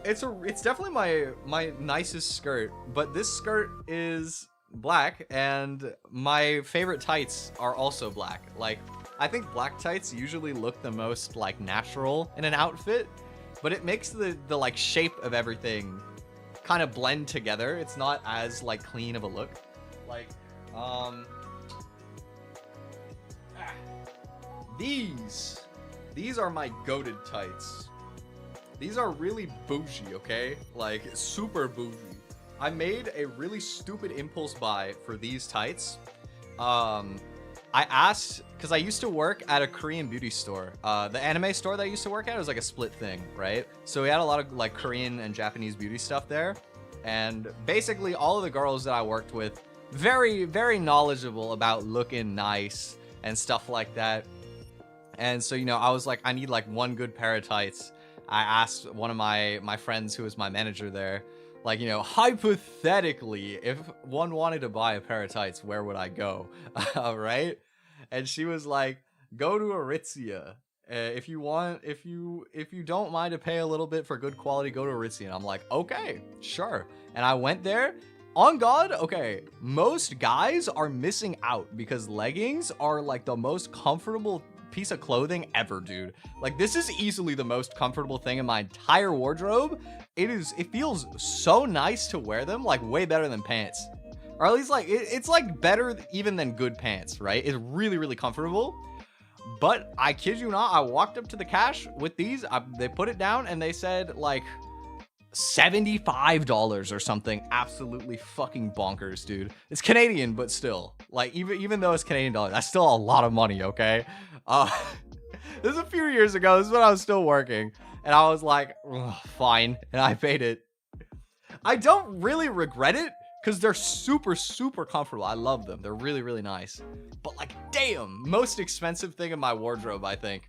it's definitely my nicest skirt, but this skirt is black, and my favorite tights are also black. Like, I think black tights usually look the most, like, natural in an outfit, but it makes the like, shape of everything kind of blend together. It's not as, like, clean of a look. Like, these are my goated tights. These are really bougie, okay? Like, super bougie. I made a really stupid impulse buy for these tights. I asked, because I used to work at a Korean beauty store. The anime store that I used to work at was like a split thing, right? So we had a lot of like Korean and Japanese beauty stuff there. And basically all of the girls that I worked with, very, very knowledgeable about looking nice and stuff like that. And so, you know, I was like, I need like one good pair of tights. I asked one of my friends who was my manager there, like, you know, hypothetically, if one wanted to buy a pair of tights, where would I go? Right? And she was like, go to Aritzia. If you don't mind to pay a little bit for good quality, go to Aritzia. And I'm like, okay, sure. And I went there. On God, okay, most guys are missing out because leggings are like the most comfortable piece of clothing ever, dude. Like, this is easily the most comfortable thing in my entire wardrobe. It feels so nice to wear them, like way better than pants, or at least like it's like better even than good pants, right? It's really, really comfortable. But I kid you not, I walked up to the cash with these, they put it down and they said like $75 or something. Absolutely fucking bonkers, dude. It's Canadian, but still, like, even though it's Canadian dollars, that's still a lot of money, okay? This is a few years ago. This is when I was still working, and I was like, fine, and I paid it. I don't really regret it because they're super, super comfortable. I love them. They're really, really nice. But like, damn, most expensive thing in my wardrobe, I think.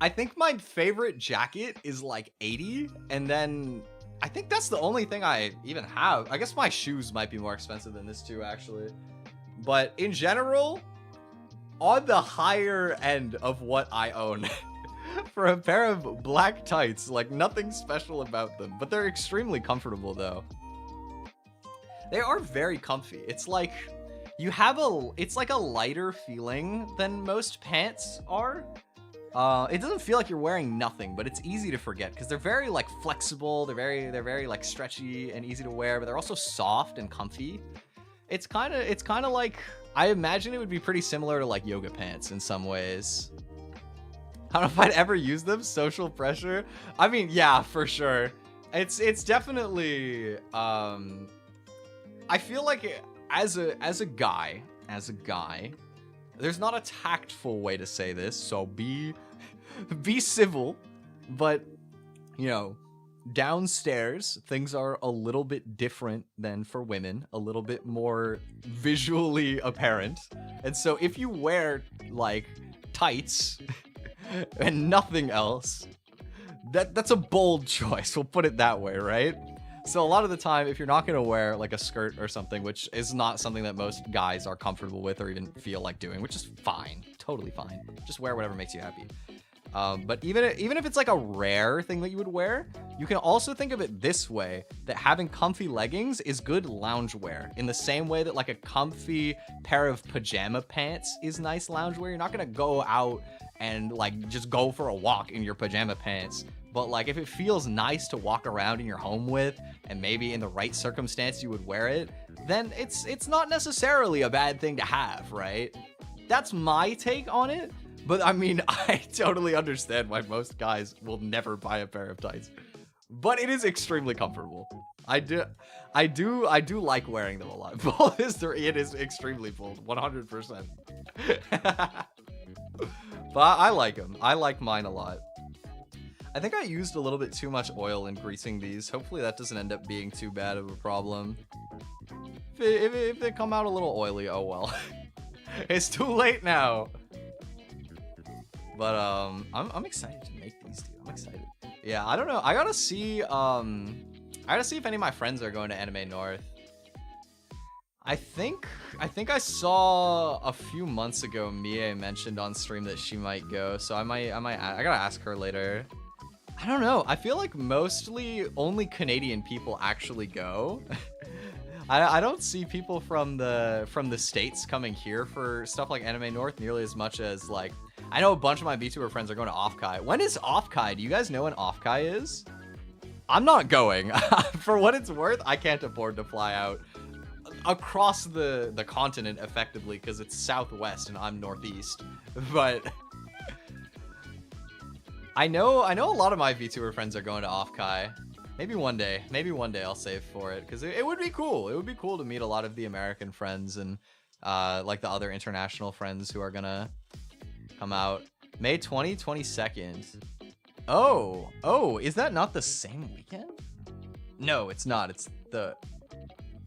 I think my favorite jacket is like 80, and then I think that's the only thing I even have. I guess my shoes might be more expensive than this too, actually. But in general, on the higher end of what I own for a pair of black tights, like nothing special about them, but they're extremely comfortable though. They are very comfy. It's like it's like a lighter feeling than most pants are. It doesn't feel like you're wearing nothing, but it's easy to forget because they're very like flexible. They're very like stretchy and easy to wear, but they're also soft and comfy. It's kind of like, I imagine it would be pretty similar to like yoga pants in some ways. I don't know if I'd ever use them. Social pressure. I mean, yeah, for sure. It's definitely, I feel like as a guy, there's not a tactful way to say this, so be civil, but, you know, downstairs, things are a little bit different than for women, a little bit more visually apparent. And so if you wear, like, tights and nothing else, that's a bold choice, we'll put it that way, right? So a lot of the time, if you're not going to wear like a skirt or something, which is not something that most guys are comfortable with or even feel like doing, which is fine, totally fine. Just wear whatever makes you happy. But even if it's like a rare thing that you would wear, you can also think of it this way, that having comfy leggings is good loungewear, in the same way that like a comfy pair of pajama pants is nice loungewear. You're not going to go out and like just go for a walk in your pajama pants. But like if it feels nice to walk around in your home with, and maybe in the right circumstance you would wear it, then it's not necessarily a bad thing to have, right? That's my take on it. But I mean, I totally understand why most guys will never buy a pair of tights. But it is extremely comfortable. I do like wearing them a lot. Full history, it is extremely bold, 100%. But I like them. I like mine a lot. I think I used a little bit too much oil in greasing these. Hopefully that doesn't end up being too bad of a problem. If they come out a little oily, oh well. It's too late now. But I'm excited to make these, dude. I'm excited. Yeah, I don't know. I gotta see if any of my friends are going to Anime North. I think I saw a few months ago Mie mentioned on stream that she might go, so I gotta ask her later. I don't know. I feel like mostly only Canadian people actually go. I don't see people from the States coming here for stuff like Anime North nearly as much as like, I know a bunch of my VTuber friends are going to Offkai. When is Offkai? Do you guys know when Offkai is? I'm not going. For what it's worth, I can't afford to fly out across the continent effectively because it's southwest and I'm northeast. But I know a lot of my VTuber friends are going to Offkai. Maybe one day I'll save for it because it would be cool. It would be cool to meet a lot of the American friends and like the other international friends who are gonna come out. May 22nd. Oh, is that not the same weekend? No, it's not. It's the...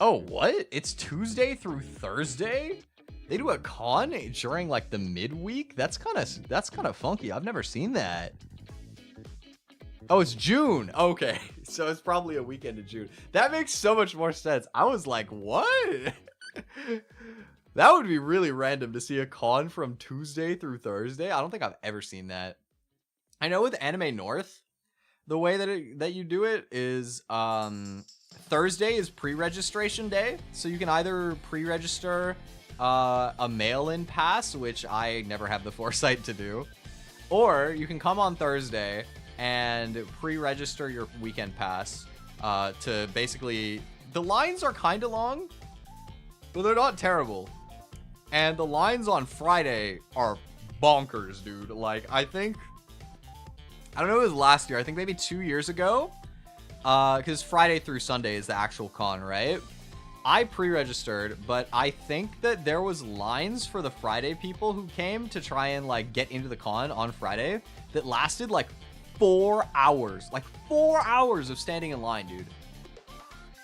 Oh, what? It's Tuesday through Thursday? They do a con during like the midweek? That's kind of funky. I've never seen that. Oh, it's June. Okay, so it's probably a weekend in June. That makes so much more sense. I was like, what? That would be really random to see a con from Tuesday through Thursday. I don't think I've ever seen that. I know with Anime North, the way that you do it is Thursday is pre-registration day. So you can either pre-register a mail-in pass, which I never have the foresight to do, or you can come on Thursday and pre-register your weekend pass to basically... The lines are kind of long, but they're not terrible. And the lines on Friday are bonkers, dude. Like, I don't know if it was last year. I think maybe 2 years ago. Because Friday through Sunday is the actual con, right? I pre-registered, but I think that there was lines for the Friday people who came to try and, like, get into the con on Friday that lasted, like, 4 hours. Like, 4 hours of standing in line, dude.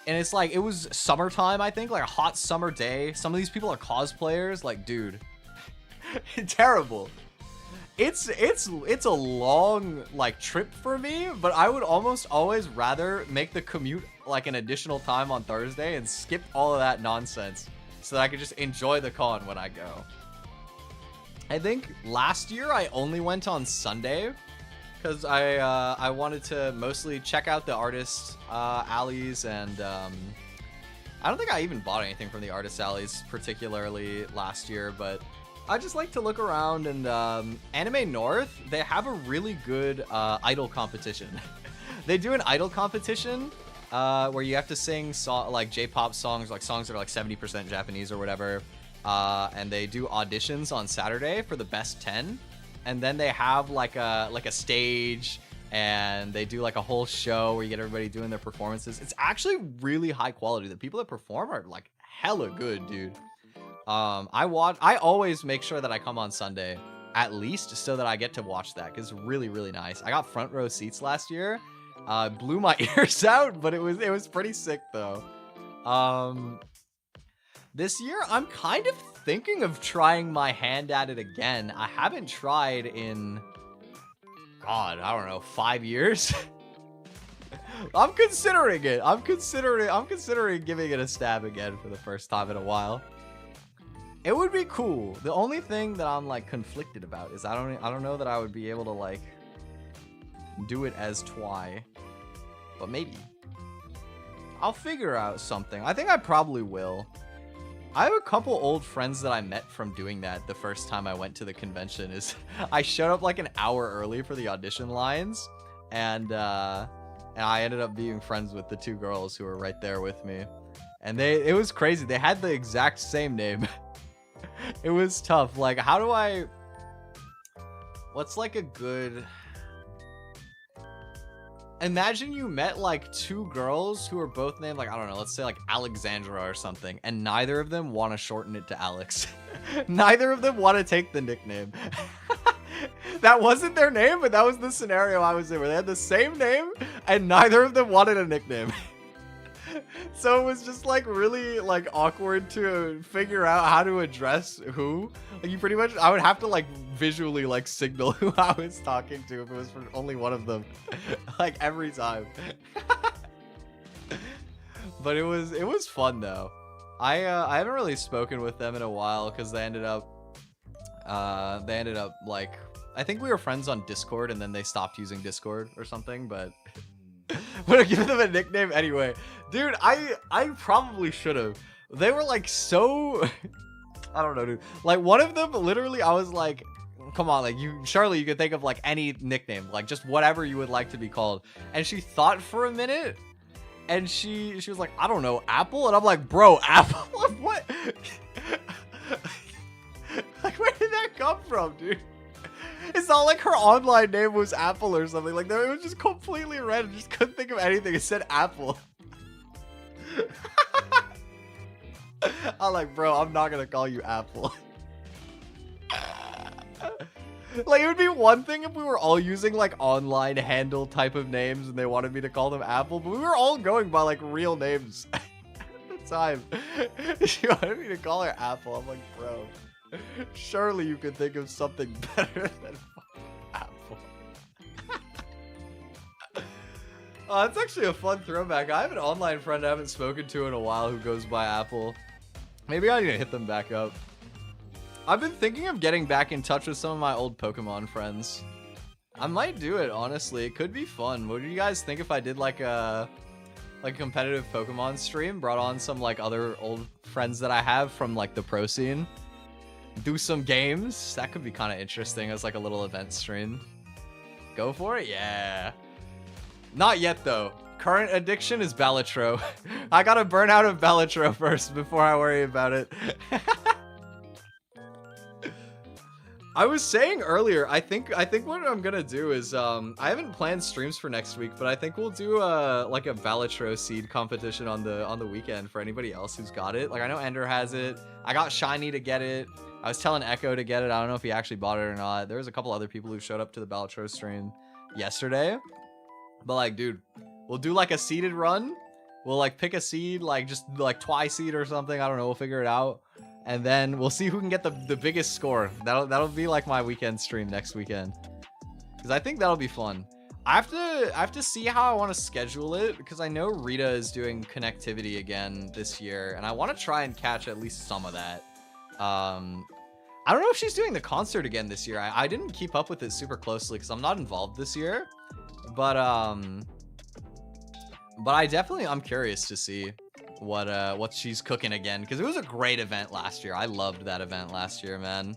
And it's like, it was summertime, I think, like a hot summer day. Some of these people are cosplayers. Like, dude, terrible. It's a long, like, trip for me, but I would almost always rather make the commute like an additional time on Thursday and skip all of that nonsense so that I could just enjoy the con when I go. I think last year I only went on Sunday because I wanted to mostly check out the artist alleys, and I don't think I even bought anything from the artist alleys particularly last year, but I just like to look around. And Anime North, they have a really good idol competition. They do an idol competition where you have to sing like J-pop songs, like songs that are like 70% Japanese or whatever, and they do auditions on Saturday for the best 10. And then they have like a stage, and they do like a whole show where you get everybody doing their performances. It's actually really high quality. The people that perform are like hella good, dude. I always make sure that I come on Sunday at least so that I get to watch that, because it's really, really nice. I got front row seats last year. Blew my ears out, but it was pretty sick though. This year, I'm kind of thinking of trying my hand at it again. I haven't tried in, God, I don't know, 5 years. I'm considering it. I'm considering giving it a stab again for the first time in a while. It would be cool. The only thing that I'm like conflicted about is I don't know that I would be able to like do it as Twi, but maybe I'll figure out something. I think I probably will. I have a couple old friends that I met from doing that the first time I went to the convention. Is I showed up like an hour early for the audition lines, and I ended up being friends with the two girls who were right there with me, and it was crazy. They had the exact same name. It was tough. Like, how do I? What's like a good? Imagine you met like two girls who are both named like, I don't know, let's say like Alexandra or something, and neither of them want to shorten it to Alex. Neither of them want to take the nickname. That wasn't their name, but that was the scenario I was in, where they had the same name and neither of them wanted a nickname. So it was just like really like awkward to figure out how to address who. Like you pretty much, I would have to like visually like signal who I was talking to if it was for only one of them, like every time. But it was fun though. I haven't really spoken with them in a while because they ended up like, I think we were friends on Discord and then they stopped using Discord or something, but would have given them a nickname anyway. Dude, I probably should have. They were like so I don't know, dude. Like one of them literally I was like, come on, like surely you could think of like any nickname, like just whatever you would like to be called. And she thought for a minute and she was like, I don't know, Apple? And I'm like, bro, Apple? What? Like where did that come from, dude? It's not like her online name was Apple or something. Like, it was just completely random. Just couldn't think of anything. It said Apple. I'm like, bro, I'm not going to call you Apple. Like, it would be one thing if we were all using, like, online handle type of names and they wanted me to call them Apple. But we were all going by, like, real names at the time. She wanted me to call her Apple. I'm like, bro. Surely you could think of something better than Apple. Oh, that's actually a fun throwback. I have an online friend I haven't spoken to in a while who goes by Apple. Maybe I need to hit them back up. I've been thinking of getting back in touch with some of my old Pokemon friends. I might do it, honestly. It could be fun. What do you guys think if I did like a competitive Pokemon stream? Brought on some like other old friends that I have from like the pro scene. Do some games. That could be kind of interesting as like a little event stream. Go for it? Yeah. Not yet though. Current addiction is Balatro. I gotta burn out of Balatro first before I worry about it. I was saying earlier, I think what I'm gonna do is I haven't planned streams for next week, but I think we'll do like a Balatro seed competition on the weekend for anybody else who's got it. Like I know Ender has it. I got Shiny to get it. I was telling Echo to get it. I don't know if he actually bought it or not. There was a couple other people who showed up to the Balatro stream yesterday. But like, dude, we'll do like a seeded run. We'll like pick a seed, like just like Twi seed or something. I don't know. We'll figure it out. And then we'll see who can get the biggest score. That'll be like my weekend stream next weekend. Because I think that'll be fun. I have to see how I want to schedule it. Because I know Rita is doing connectivity again this year. And I want to try and catch at least some of that. I don't know if she's doing the concert again this year. I didn't keep up with it super closely because I'm not involved this year. But I'm curious to see what she's cooking again, because it was a great event last year. I loved that event last year, man.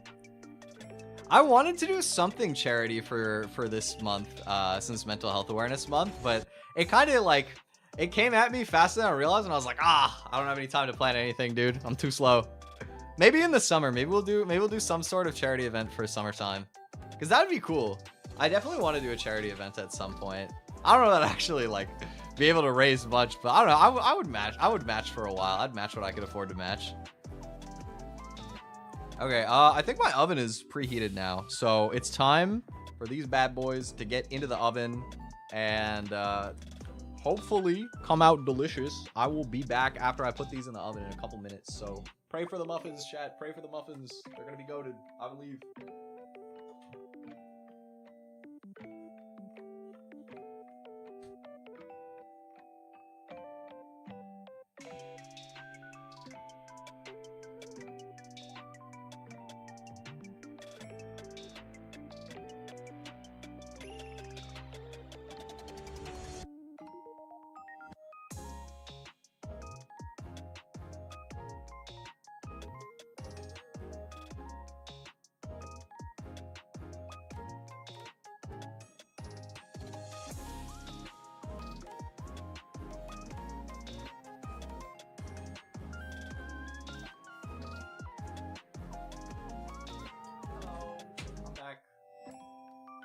I wanted to do something charity for this month, since Mental Health Awareness Month, but it kind of like it came at me faster than I realized, and I was like, I don't have any time to plan anything, dude. I'm too slow. Maybe in the summer, maybe we'll do some sort of charity event for summertime, because that would be cool. I definitely want to do a charity event at some point. I don't know that I actually like be able to raise much, but I don't know. I would match for a while. I'd match what I could afford to match. Okay, I think my oven is preheated now, so it's time for these bad boys to get into the oven and hopefully come out delicious. I will be back after I put these in the oven in a couple minutes, so pray for the muffins, chat. Pray for the muffins. They're gonna be goated, I believe.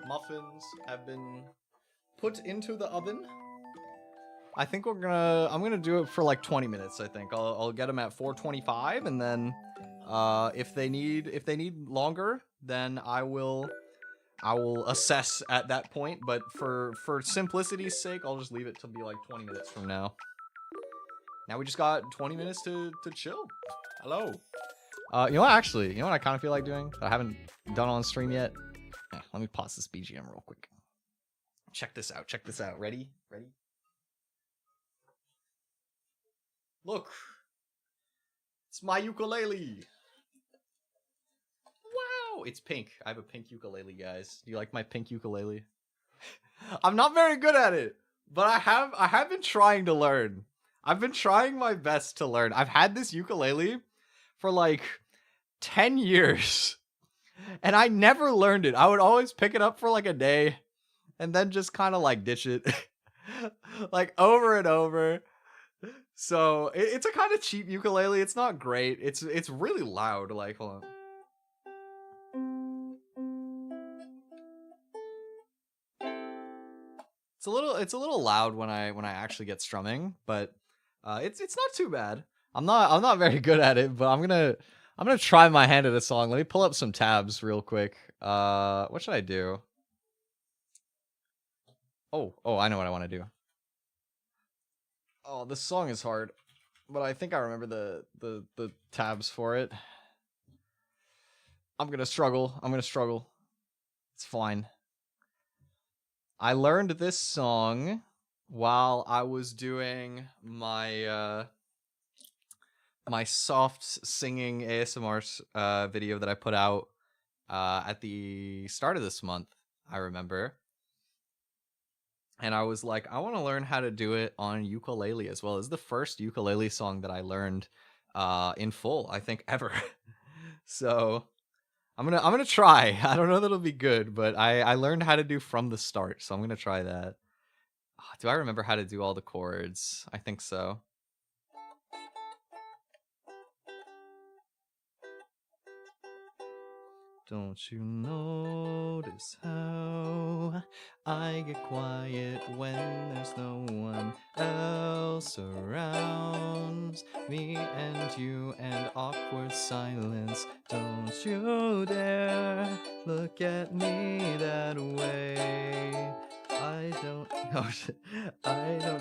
muffins have been put into the oven. I think I'm gonna do it for like 20 minutes. I think I'll get them at 425, and then if they need longer, then I will assess at that point. But for simplicity's sake, I'll just leave it to be like 20 minutes from now. Now we just got 20 minutes to chill. Hello. You know what? Actually, you know what I kind of feel like doing that I haven't done on stream yet. Let me pause this BGM real quick. Check this out. Check this out. Ready? Ready? Look, it's my ukulele. Wow, it's pink. I have a pink ukulele, guys. Do you like my pink ukulele? I'm not very good at it, but I have been trying to learn. I've been trying my best to learn. I've had this ukulele for like 10 years, and I never learned it. I would always pick it up for like a day, and then just kind of like ditch it, like over and over. So it's a kind of cheap ukulele. It's not great. It's really loud. Like, hold on. It's a little loud when I actually get strumming, but it's not too bad. I'm not very good at it, but I'm gonna try my hand at a song. Let me pull up some tabs real quick. What should I do? Oh, I know what I want to do. Oh, this song is hard, but I think I remember the tabs for it. I'm gonna struggle. It's fine. I learned this song while I was doing my my soft singing ASMR video that I put out at the start of this month, I remember. And I was like, I want to learn how to do it on ukulele as well. It's the first ukulele song that I learned in full, I think, ever. So I'm gonna try. I don't know that it'll be good, but I learned how to do From the Start, so I'm gonna try that. Do I remember how to do all the chords? I think so. Don't you notice how I get quiet when there's no one else around? Me and you and awkward silence. Don't you dare look at me that way. I don't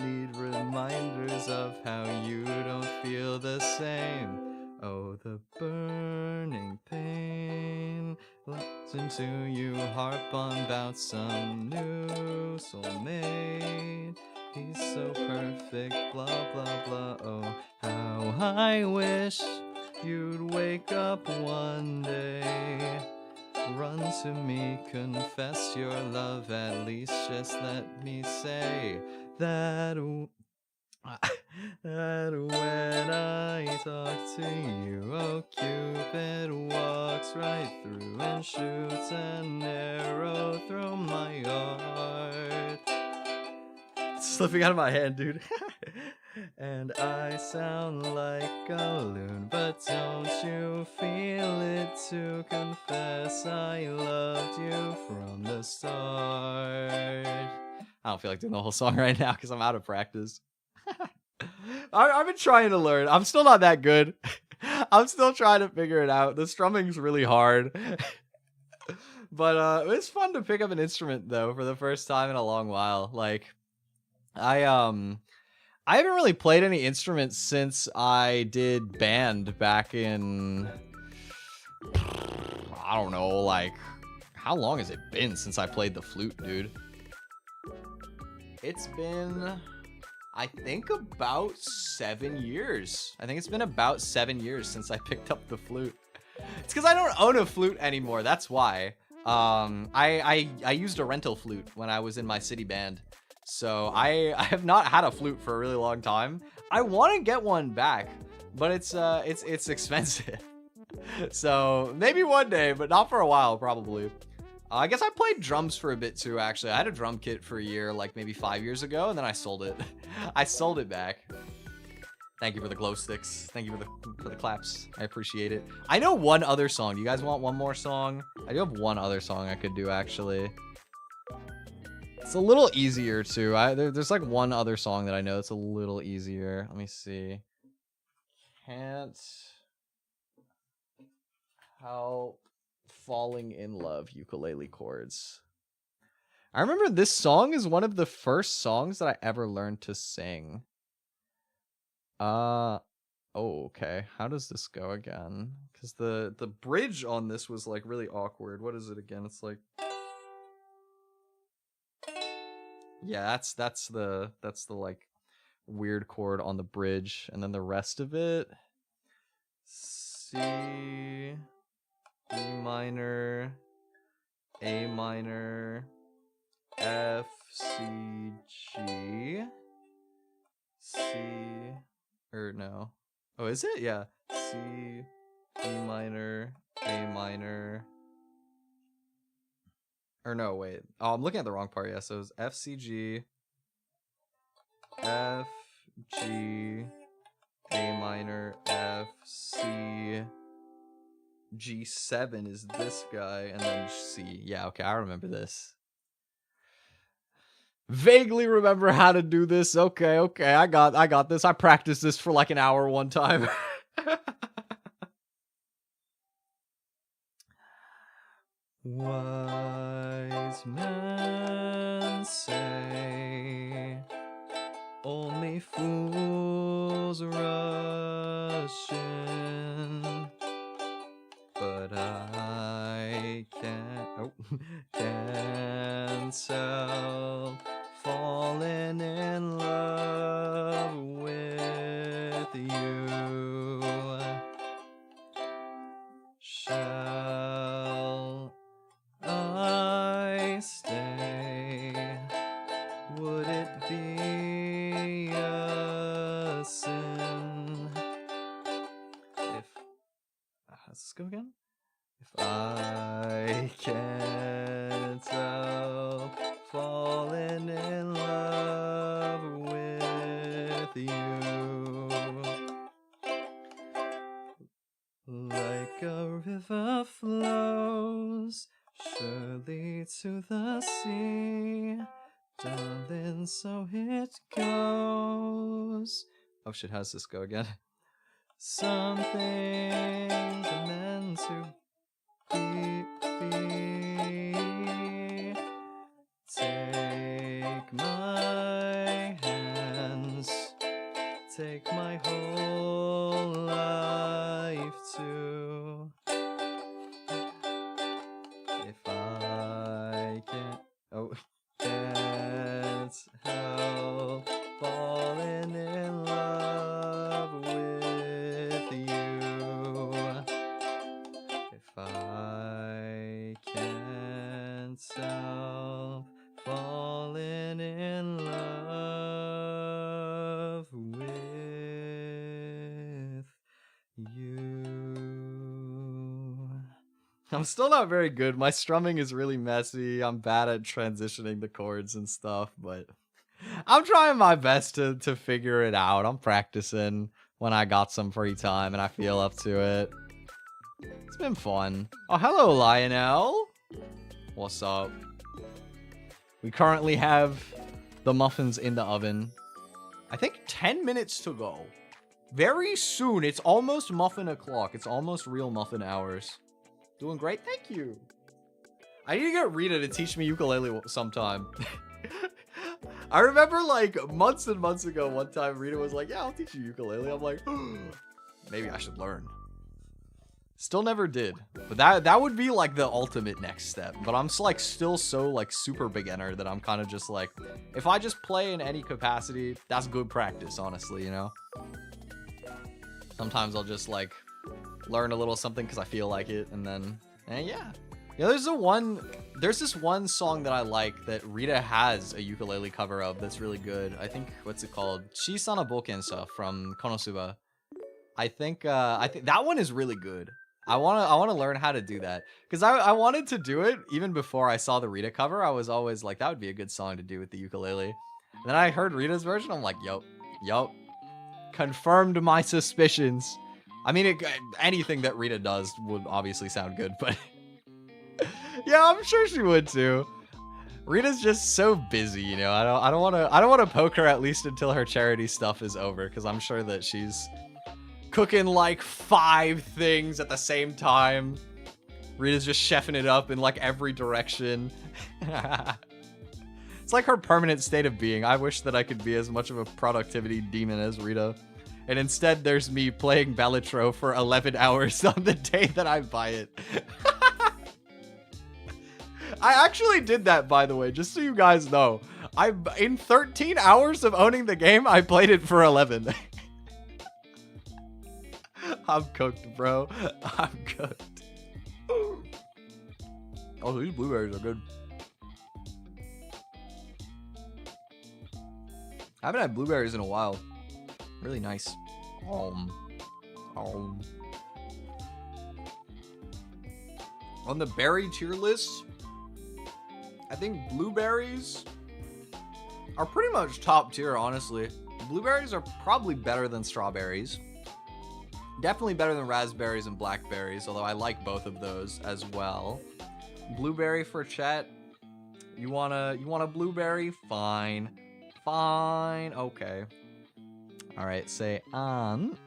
need reminders of how you don't feel the same. Oh, the burning pain. Listen to you harp on about some new soulmate. He's so perfect, blah, blah, blah. Oh, how I wish you'd wake up one day. Run to me, confess your love, at least just let me say that when I talk to you, oh Cupid walks right through and shoots an arrow through my heart. It's slipping out of my hand, dude. And I sound like a loon, but don't you feel it to confess I loved you from the start? I don't feel like doing the whole song right now because I'm out of practice. I've been trying to learn. I'm still not that good. I'm still trying to figure it out. The strumming's really hard. But it's fun to pick up an instrument though for the first time in a long while. Like I haven't really played any instruments since I did band back in, I don't know, like, how long has it been since I played the flute, dude? It's been, I think, about 7 years. I think it's been about 7 years since I picked up the flute. It's because I don't own a flute anymore, that's why. I used a rental flute when I was in my city band. So I have not had a flute for a really long time. I want to get one back, but it's expensive. So maybe one day, but not for a while, probably. I guess I played drums for a bit too, actually. I had a drum kit for a year, like maybe 5 years ago, and then I sold it. I sold it back. Thank you for the glow sticks. Thank you for the claps. I appreciate it. I know one other song. Do you guys want one more song? I do have one other song I could do, actually. It's a little easier too. There's like one other song that I know that's a little easier. Let me see. Can't help falling in love, ukulele chords. I remember this song is one of the first songs that I ever learned to sing. Oh, okay. How does this go again? Because the bridge on this was like really awkward. What is it again? It's like, yeah, that's the like weird chord on the bridge, and then the rest of it, C, E minor, A minor, F, C, G, C, or no. Oh, is it? Yeah. C, E minor, A minor. Or no, wait. Oh, I'm looking at the wrong part. Yeah, so it's F, C, G, F, G, A minor, F, C, G7 is this guy, and then C. Yeah, okay, I remember this. Vaguely remember how to do this. Okay, I got this. I practiced this for like an hour one time. Wise men say only fools rush in, but I can't help falling in love with you. Shall I stay? Would it be a sin if... How's this go again? If I can't help falling in love with you. Like a river flows surely to the sea, darling, so it goes. Oh shit, how's this go again? Some things are meant to be. Take my hands, take my whole life too. If I can't help falling in love with you. If I can't help falling in love with you. I'm still not very good. My strumming is really messy. I'm bad at transitioning the chords and stuff, but I'm trying my best to figure it out. I'm practicing when I got some free time and I feel up to it. It's been fun. Oh, hello, Lionel. What's up? We currently have the muffins in the oven. I think 10 minutes to go. Very soon. It's almost muffin o'clock. It's almost real muffin hours. Doing great. Thank you. I need to get Rita to teach me ukulele sometime. I remember like months and months ago, one time Rita was like, yeah, I'll teach you ukulele. I'm like, maybe I should learn. Still never did, but that would be like the ultimate next step. But I'm like still so like super beginner that I'm kind of just like, if I just play in any capacity, that's good practice, honestly, you know. Sometimes I'll just like learn a little something because I feel like it, and then yeah. There's this one song that I like that Rita has a ukulele cover of that's really good. I think, what's it called? Chisana Bokensa from Konosuba. I think that one is really good. I wanna learn how to do that because I wanted to do it even before I saw the Rita cover. I was always like, that would be a good song to do with the ukulele. And then I heard Rita's version. I'm like, yup, confirmed my suspicions. I mean, anything that Rita does would obviously sound good, but yeah, I'm sure she would too. Rita's just so busy, you know. I don't want to poke her, at least until her charity stuff is over, because I'm sure that she's cooking like 5 things at the same time. Rita's just chefing it up in like every direction. It's like her permanent state of being. I wish that I could be as much of a productivity demon as Rita. And instead, there's me playing Bellatro for 11 hours on the day that I buy it. I actually did that, by the way, just so you guys know. In 13 hours of owning the game, I played it for 11. I'm cooked, bro. I'm cooked. Oh, these blueberries are good. I haven't had blueberries in a while. Really nice. On the berry tier list, I think blueberries are pretty much top tier, honestly. Blueberries are probably better than strawberries. Definitely better than raspberries and blackberries, although I like both of those as well. Blueberry for chat. You want a blueberry? Fine. Fine. Okay. All right, say on.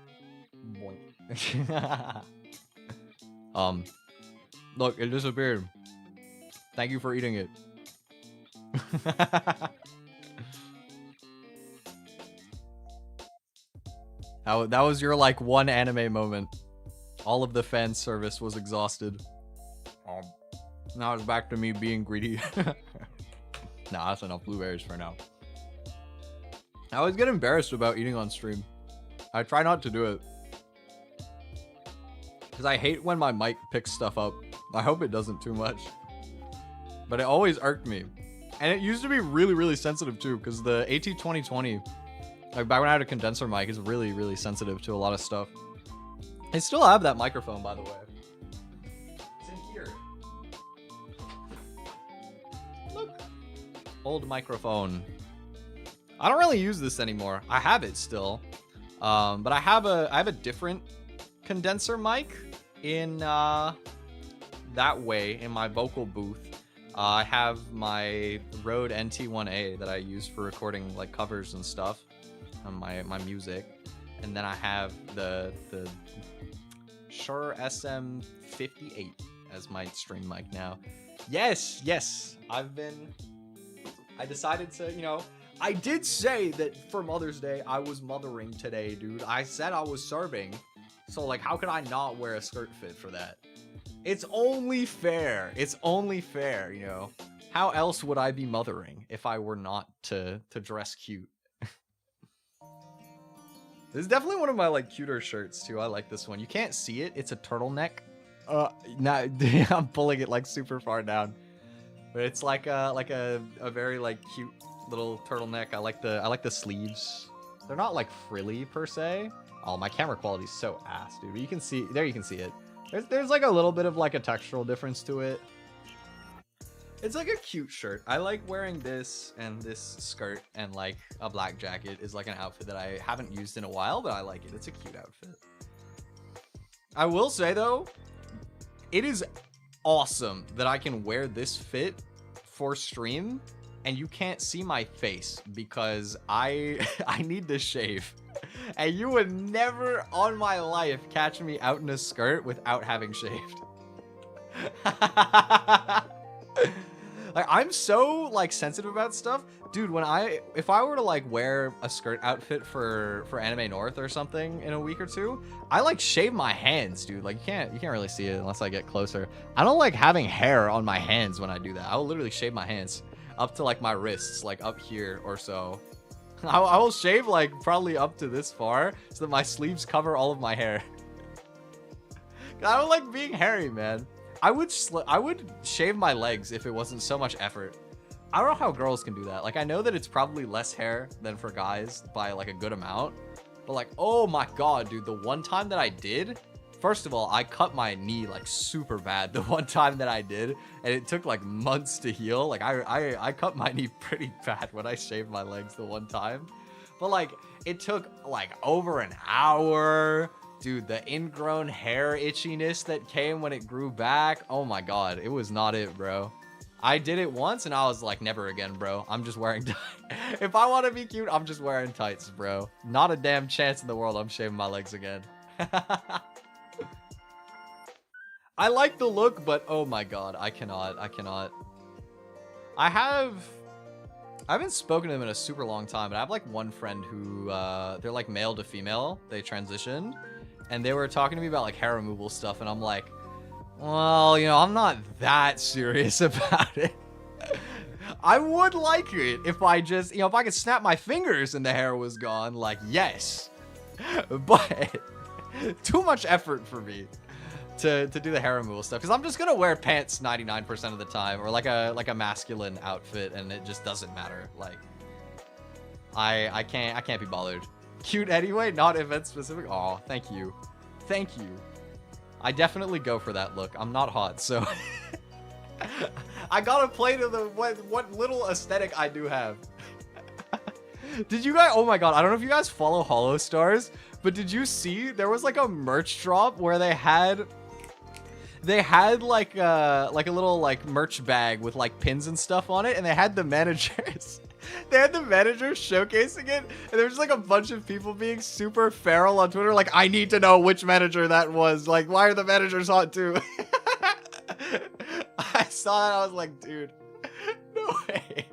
Look, it disappeared. Thank you for eating it. That was your like one anime moment. All of the fan service was exhausted. Now it's back to me being greedy. Nah, that's enough blueberries for now. I always get embarrassed about eating on stream. I try not to do it. Because I hate when my mic picks stuff up. I hope it doesn't too much. But it always irked me. And it used to be really, really sensitive too. Because the AT2020, like back when I had a condenser mic, is really, really sensitive to a lot of stuff. I still have that microphone, by the way. It's in here. Look. Old microphone. I don't really use this anymore. I have it still, but I have a different condenser mic in that way in my vocal booth. I have my Rode NT1A that I use for recording like covers and stuff on my music, and then I have the Shure SM58 as my stream mic now. Yes, I decided to, you know. I did say that for Mother's Day, I was mothering today, dude. I said I was serving. So, like, how could I not wear a skirt fit for that? It's only fair. It's only fair, you know. How else would I be mothering if I were not to dress cute? This is definitely one of my, like, cuter shirts, too. I like this one. You can't see it. It's a turtleneck. Nah, I'm pulling it, like, super far down. But it's like a very, like, cute little turtleneck. I like the sleeves. They're not like frilly per se. Oh, my camera quality is so ass, dude. But you can see there. You can see it. There's like a little bit of like a textural difference to it. It's like a cute shirt. I like wearing this and this skirt, and like a black jacket is like an outfit that I haven't used in a while, but I like it. It's a cute outfit. I will say though, it is awesome that I can wear this fit for stream and you can't see my face because I need to shave. And you would never on my life catch me out in a skirt without having shaved. Like, I'm so like sensitive about stuff, dude. If I were to like wear a skirt outfit for Anime North or something in a week or two, I like shave my hands, dude. Like you can't really see it unless I get closer. I don't like having hair on my hands when I do that. I will literally shave my hands up to like my wrists, like up here or so. I will shave like probably up to this far so that my sleeves cover all of my hair. I don't like being hairy, man. I would shave my legs if it wasn't so much effort. I don't know how girls can do that. Like, I know that it's probably less hair than for guys by like a good amount, but like, oh my god, dude, the one time that I did, first of all, I cut my knee like super bad the one time that I did, and it took like months to heal. Like I cut my knee pretty bad when I shaved my legs the one time, but like it took like over an hour. Dude, the ingrown hair itchiness that came when it grew back. Oh my god, it was not it, bro. I did it once and I was like, never again, bro. I'm just wearing tights. If I want to be cute, I'm just wearing tights, bro. Not a damn chance in the world I'm shaving my legs again. I like the look, but oh my god, I cannot. I haven't spoken to them in a super long time, but I have like one friend who, they're like male to female. They transitioned and they were talking to me about like hair removal stuff. And I'm like, well, you know, I'm not that serious about it. I would like it if I just, you know, if I could snap my fingers and the hair was gone, like, yes. But too much effort for me to do the hair removal stuff, because I'm just gonna wear pants 99% of the time, or like a masculine outfit, and it just doesn't matter. Like, I can't be bothered. Cute anyway, not event specific. Oh, thank you. I definitely go for that look. I'm not hot, so I gotta play to the what little aesthetic I do have. Did you guys? Oh my god! I don't know if you guys follow Hollow Stars, but did you see there was like a merch drop where they had like a little like merch bag with like pins and stuff on it, and they had the managers. They had the managers showcasing it, and there was like a bunch of people being super feral on Twitter, like, I need to know which manager that was. Like, why are the managers hot too? I saw that, I was like, dude, no way.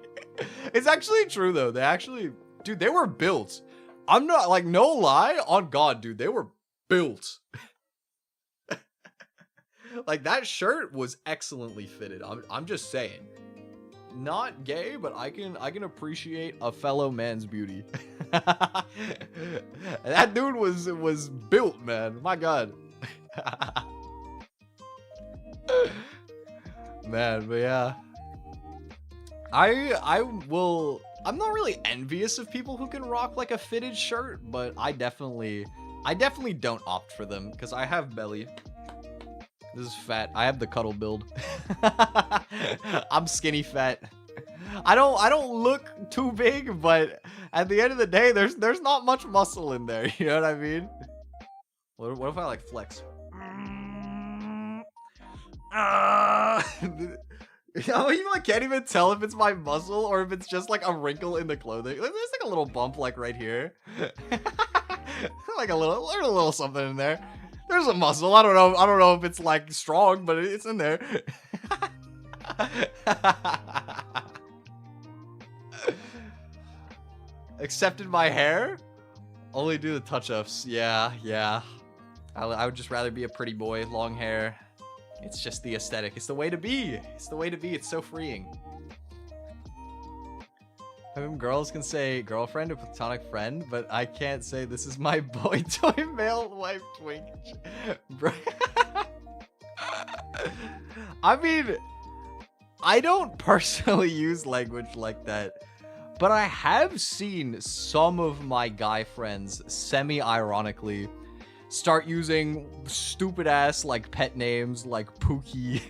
It's actually true though. They actually, dude, they were built. I'm not, like, no lie, on God, dude, they were built. Like, that shirt was excellently fitted. I'm just saying. Not gay, but I can appreciate a fellow man's beauty. That dude was built, man. My God. Man, but yeah. I'm not really envious of people who can rock like a fitted shirt, but I definitely don't opt for them because I have belly. This is fat. I have the cuddle build. I'm skinny fat. I don't look too big, but at the end of the day, there's not much muscle in there. You know what I mean? What if I like flex? I can't even tell if it's my muscle or if it's just like a wrinkle in the clothing. There's like a little bump like right here. Like a little something in there. There's a muscle. I don't know if it's like strong, but it's in there. Accepted my hair? Only do the touch-ups. Yeah. I would just rather be a pretty boy, long hair. It's just the aesthetic. It's the way to be. It's so freeing. Girls can say girlfriend or platonic friend, but I can't say this is my boy toy male wife twink. Bro. I mean, I don't personally use language like that, but I have seen some of my guy friends semi-ironically start using stupid ass like pet names like Pookie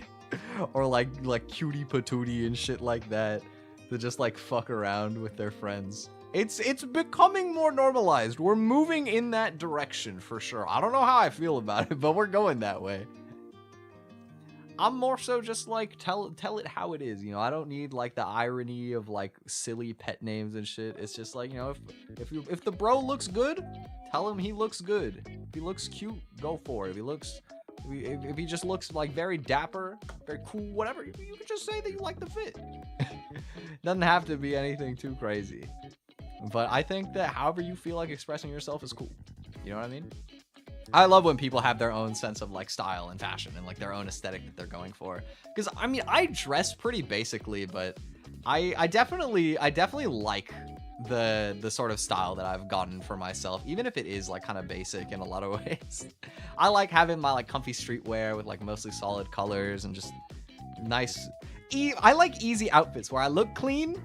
or like Cutie Patootie and shit like that. To just like fuck around with their friends. It's becoming more normalized. We're moving in that direction for sure. I don't know how I feel about it, but we're going that way. I'm more so just like tell it how it is, you know. I don't need like the irony of like silly pet names and shit. It's just like, you know, if the bro looks good, tell him he looks good. If he looks cute, go for it. If he just looks like very dapper, very cool, whatever, you can just say that you like the fit. Doesn't have to be anything too crazy. But I think that however you feel like expressing yourself is cool. You know what I mean? I love when people have their own sense of like style and fashion and like their own aesthetic that they're going for. Because I mean, I dress pretty basically, but I definitely like the sort of style that I've gotten for myself, even if it is like kind of basic in a lot of ways. I like having my like comfy streetwear with like mostly solid colors and just nice. I like easy outfits where I look clean,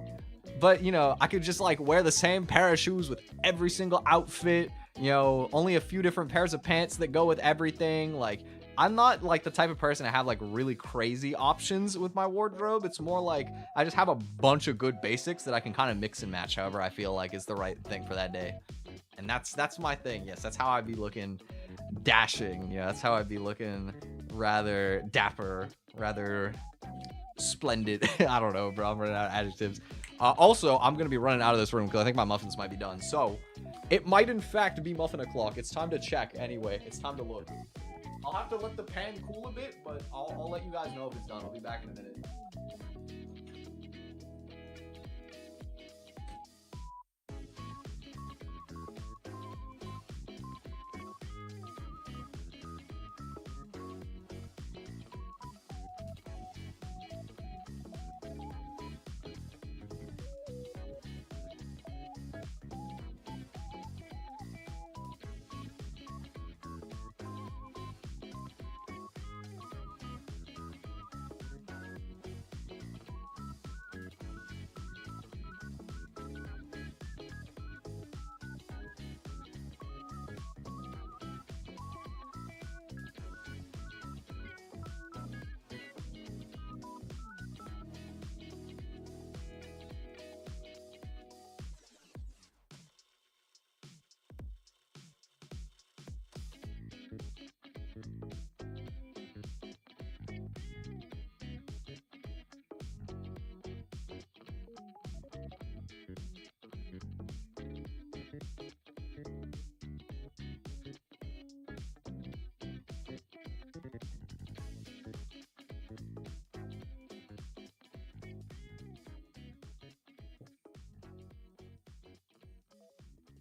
but you know, I could just like wear the same pair of shoes with every single outfit. You know, only a few different pairs of pants that go with everything. Like, I'm not like the type of person to have like really crazy options with my wardrobe. It's more like I just have a bunch of good basics that I can kind of mix and match however I feel like is the right thing for that day. And that's my thing. Yes, that's how I'd be looking dashing. Yeah, that's how I'd be looking rather dapper, rather Splendid. I don't know, bro. I'm running out of adjectives. Also, I'm going to be running out of this room because I think my muffins might be done. So, it might in fact be muffin o'clock. It's time to check anyway. It's time to look. I'll have to let the pan cool a bit, but I'll let you guys know if it's done. I'll be back in a minute.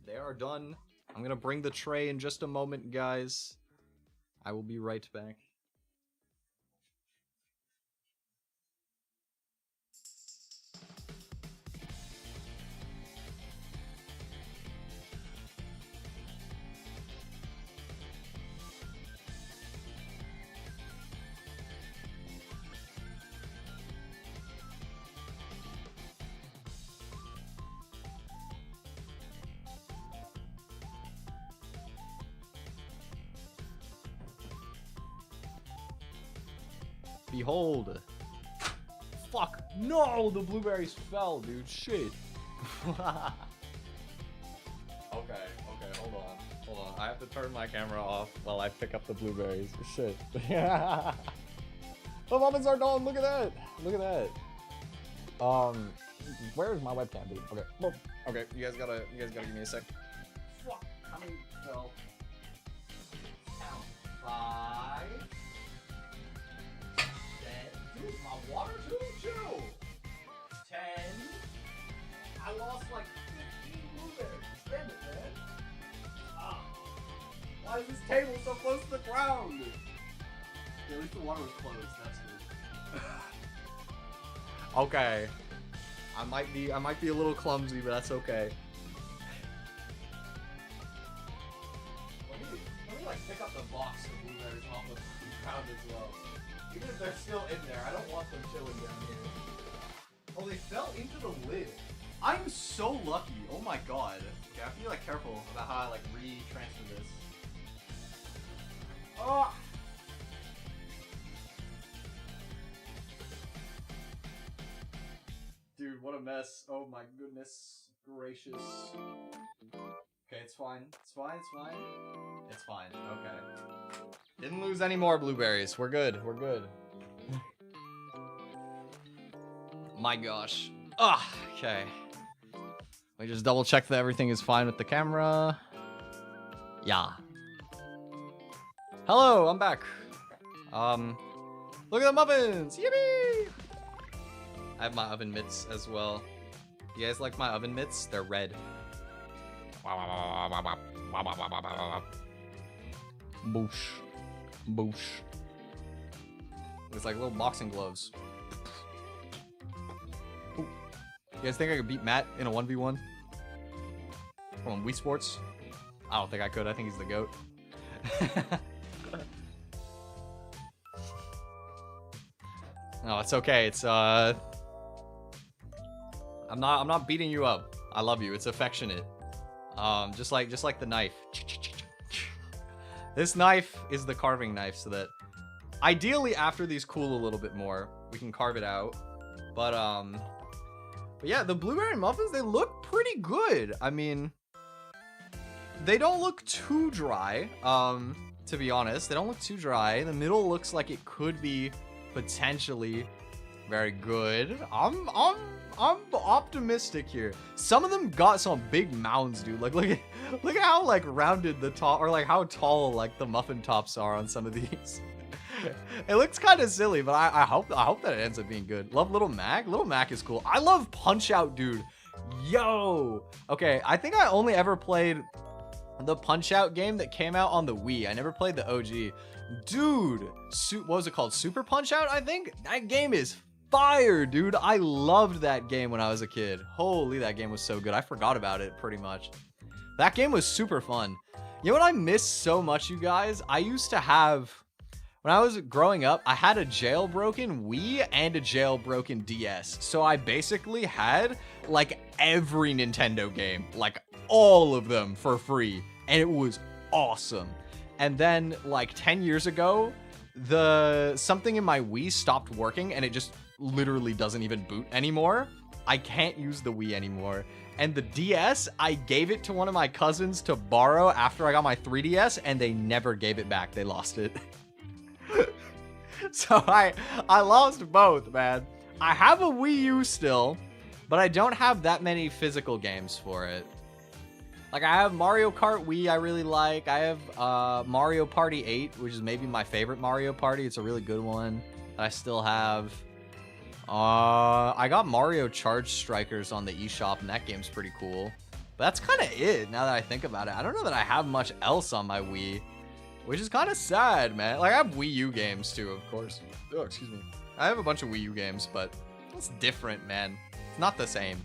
They are done. I'm gonna bring the tray in just a moment, guys. I will be right back. Behold. Fuck. No, the blueberries fell, dude. Shit. Okay, hold on. Hold on. I have to turn my camera off while I pick up the blueberries. Shit. The muffins are done. Look at that. Look at that. Where's my webcam, dude? Okay. Well, okay, you guys gotta give me a sec. Fuck. How many fell? Count. 5. Dude, my water too? Chill. 10. I lost like 15 blueberries. Spend it, man. Why is this table so close to the ground? Yeah, at least the water was closed. That's good. Okay. I might be a little clumsy, but that's okay. Let me like pick up the box of blueberries off of the ground as well. Even if they're still in there, I don't want them chilling down here. Oh, they fell into the lid. I'm so lucky. Oh my god. Okay, I have to be like careful about how I like re-transfer this. Oh! Dude, what a mess. Oh my goodness gracious. Okay, it's fine. It's fine, it's fine. It's fine, okay. Didn't lose any more blueberries. We're good, we're good. My gosh. Ah, okay. Let me just double check that everything is fine with the camera. Yeah. Hello, I'm back. Look at the muffins! Yippee! I have my oven mitts as well. You guys like my oven mitts? They're red. Boosh. Boosh. It's like little boxing gloves. Ooh. You guys think I could beat Matt in a 1v1? From Wii Sports? I don't think I could. I think he's the GOAT. No, it's okay. It's I'm not beating you up. I love you. It's affectionate. Just like the knife. This knife is the carving knife, so that ideally after these cool a little bit more, we can carve it out. But yeah, the blueberry muffins, they look pretty good. I mean, they don't look too dry. To be honest, they don't look too dry. The middle looks like it could be potentially Very good. I'm optimistic here. Some of them got some big mounds, dude. Like, look at how like rounded the top, or like how tall like the muffin tops are on some of these. It looks kind of silly, but I hope that it ends up being good. Love Little Mac. Little Mac is cool. I love Punch Out, dude. Yo. Okay, I think I only ever played the Punch Out game that came out on the Wii. I never played the OG. Dude, what was it called? Super Punch Out, I think? That game is fire, dude. I loved that game when I was a kid. Holy, that game was so good. I forgot about it pretty much. That game was super fun. You know what I miss so much, you guys? I used to have... When I was growing up, I had a jailbroken Wii and a jailbroken DS. So I basically had like every Nintendo game, like all of them for free. And it was awesome. And then like 10 years ago, something in my Wii stopped working and it just literally doesn't even boot anymore. I can't use the Wii anymore. And the DS, I gave it to one of my cousins to borrow after I got my 3DS and they never gave it back. They lost it. So I lost both, man. I have a Wii U still, but I don't have that many physical games for it. Like, I have Mario Kart Wii I really like. I have Mario Party 8, which is maybe my favorite Mario Party. It's a really good one that I still have. I got Mario Charge Strikers on the eShop, and that game's pretty cool. But that's kind of it, now that I think about it. I don't know that I have much else on my Wii, which is kind of sad, man. Like, I have Wii U games, too, of course. Oh, excuse me. I have a bunch of Wii U games, but it's different, man. It's not the same.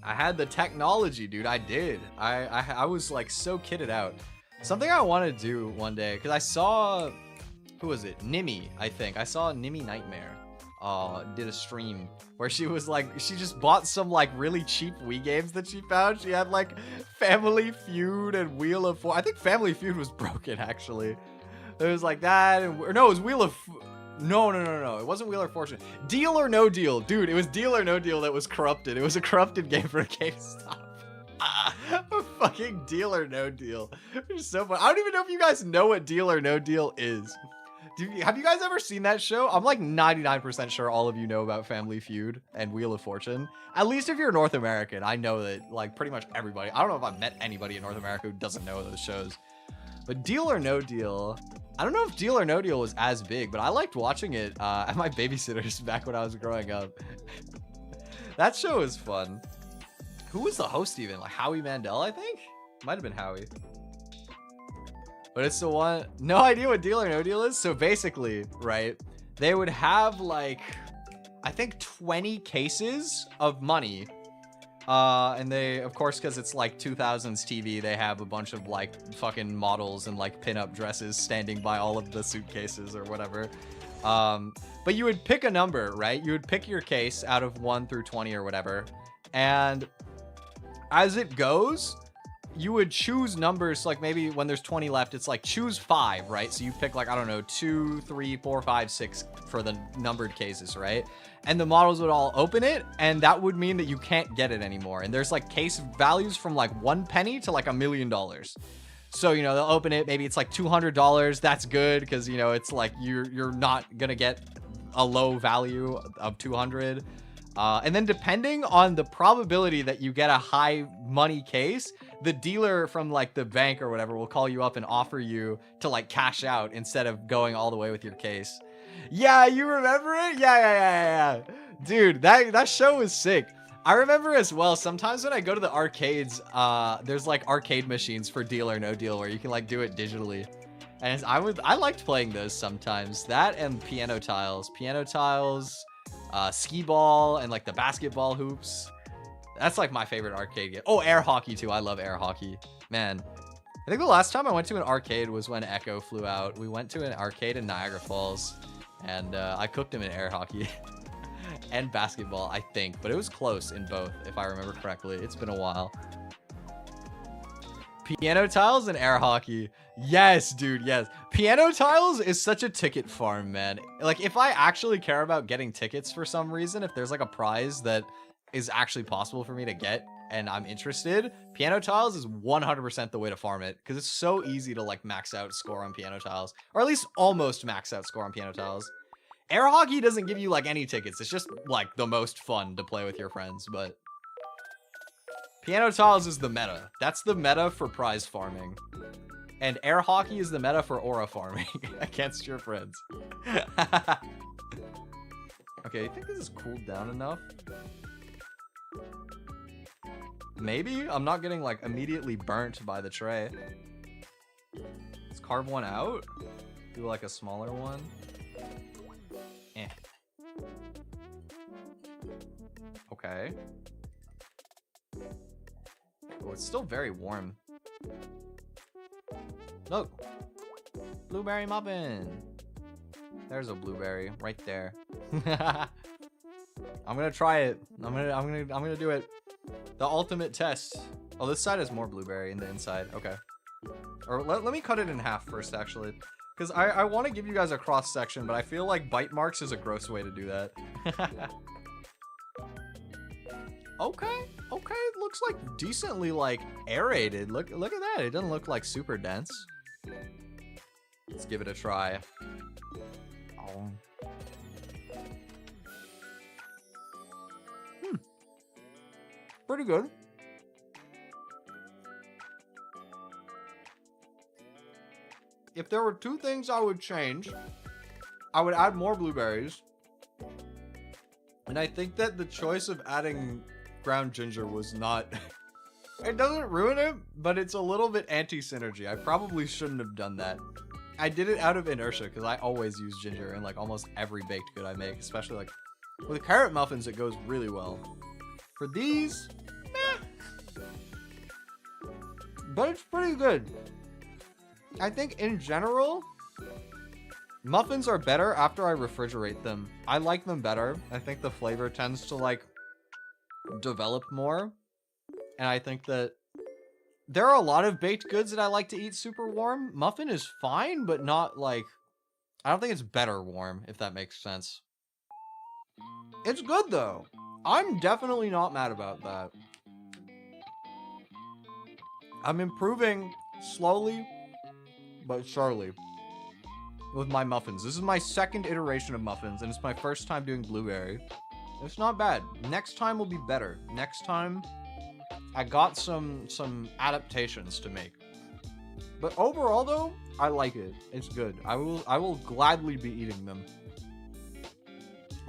I had the technology, dude. I did. I was, like, so kitted out. Something I want to do one day, because I saw... Who was it? Nimmy, I think. I saw Nimmy Nightmare. Did a stream where she was like, she just bought some like really cheap Wii games that she found. She had like Family Feud and Wheel of Fortune. I think Family Feud was broken actually. It was like that, and no, it was Wheel of. No. It wasn't Wheel of Fortune. Deal or No Deal, dude. It was Deal or No Deal that was corrupted. It was a corrupted game for GameStop. A fucking Deal or No Deal. It's so fun. I don't even know if you guys know what Deal or No Deal is. Have you guys ever seen that show? I'm like 99% sure all of you know about Family Feud and Wheel of Fortune. At least if you're North American, I know that like pretty much everybody. I don't know if I've met anybody in North America who doesn't know those shows. But Deal or No Deal, I don't know if Deal or No Deal was as big, but I liked watching it at my babysitter's back when I was growing up. That show was fun. Who was the host even? Like Howie Mandel, I think? Might have been Howie. But it's the one, no idea what Deal or No Deal is. So basically, right, they would have like, I think 20 cases of money. And they, of course, because it's like 2000s TV, they have a bunch of like fucking models and like pinup dresses standing by all of the suitcases or whatever. But you would pick a number, right? You would pick your case out of 1 through 20 or whatever. And as it goes, you would choose numbers, like maybe when there's 20 left, it's like choose 5, right? So you pick like, I don't know, 2, 3, 4, 5, 6 for the numbered cases, right? And the models would all open it, and that would mean that you can't get it anymore. And there's like case values from like 1 penny to like $1 million. So, you know, they'll open it, maybe it's like $200. That's good because, you know, it's like you're not gonna get a low value of 200. And then depending on the probability that you get a high money case, the dealer from like the bank or whatever will call you up and offer you to like cash out instead of going all the way with your case. Yeah, you remember it? Yeah. Dude, that show was sick. I remember as well, sometimes when I go to the arcades, there's like arcade machines for Deal or No Deal where you can like do it digitally. And I liked playing those sometimes. That and piano tiles, skee ball, and like the basketball hoops. That's like my favorite arcade game. Oh, air hockey too. I love air hockey. Man, I think the last time I went to an arcade was when Echo flew out. We went to an arcade in Niagara Falls, and I cooked him in air hockey and basketball, I think. But it was close in both, if I remember correctly. It's been a while. Piano tiles and air hockey. Yes, dude, yes. Piano tiles is such a ticket farm, man. Like, if I actually care about getting tickets for some reason, if there's like a prize that is actually possible for me to get and I'm interested, piano tiles is 100% the way to farm it because it's so easy to like max out score on piano tiles, or at least almost max out score on piano tiles. Air hockey doesn't give you like any tickets. It's just like the most fun to play with your friends, but piano tiles is the meta. That's the meta for prize farming. And air hockey is the meta for aura farming against your friends. Okay, you think this is cooled down enough? Maybe? I'm not getting like immediately burnt by the tray. Let's carve one out. Do like a smaller one. Eh. Okay. Oh, it's still very warm. Look! Blueberry muffin! There's a blueberry right there. I'm gonna try it. I'm gonna do it. The ultimate test. Oh, this side has more blueberry in the inside. Okay. Or let me cut it in half first, actually. Because I want to give you guys a cross section, but I feel like bite marks is a gross way to do that. Okay. Okay. Looks like decently like aerated. Look at that. It doesn't look like super dense. Let's give it a try. Oh. Pretty good. If there were two things I would change, I would add more blueberries. And I think that the choice of adding ground ginger was not... It doesn't ruin it, but it's a little bit anti-synergy. I probably shouldn't have done that. I did it out of inertia because I always use ginger in like almost every baked good I make, especially like with carrot muffins, it goes really well. For these, meh. But it's pretty good. I think in general, muffins are better after I refrigerate them. I like them better. I think the flavor tends to like develop more. And I think that there are a lot of baked goods that I like to eat super warm. Muffin is fine, but not like, I don't think it's better warm, if that makes sense. It's good though. I'm definitely not mad about that. I'm improving slowly, but surely with my muffins. This is my second iteration of muffins, and it's my first time doing blueberry. It's not bad. Next time will be better. Next time, I got some adaptations to make. But overall though, I like it. It's good. I will gladly be eating them.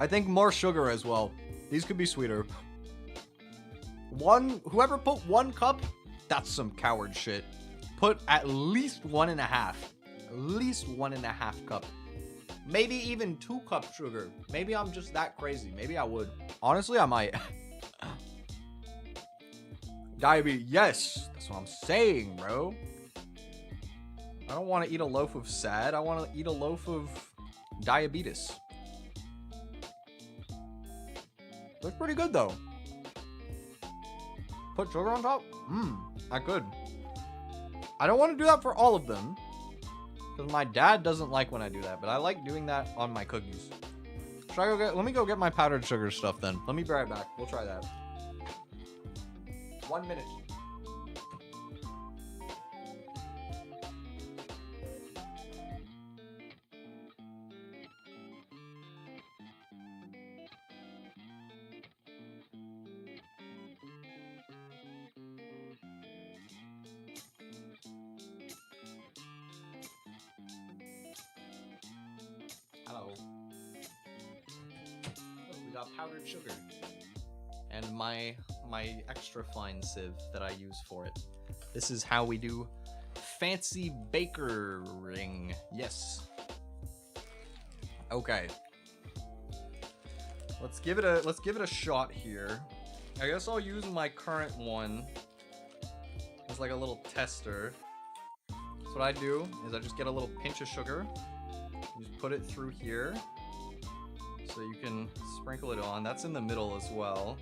I think more sugar as well. These could be sweeter. Whoever put 1 cup, that's some coward shit. Put at least 1.5. At least 1.5 cup. Maybe even 2 cups sugar. Maybe I'm just that crazy. Maybe I would. Honestly, I might. Diabetes, yes. That's what I'm saying, bro. I don't want to eat a loaf of sad. I want to eat a loaf of diabetes. Looks pretty good though. Put sugar on top? I could. I don't want to do that for all of them, because my dad doesn't like when I do that, but I like doing that on my cookies. Should I go let me go get my powdered sugar stuff then. Let me be right back. We'll try that. 1 minute. Hello. Oh, we got powdered sugar. And my extra fine sieve that I use for it. This is how we do fancy bakering. Yes. Okay. Let's give it a shot here. I guess I'll use my current one as like a little tester. So what I do is I just get a little pinch of sugar. Just put it through here. So you can sprinkle it on. That's in the middle as well.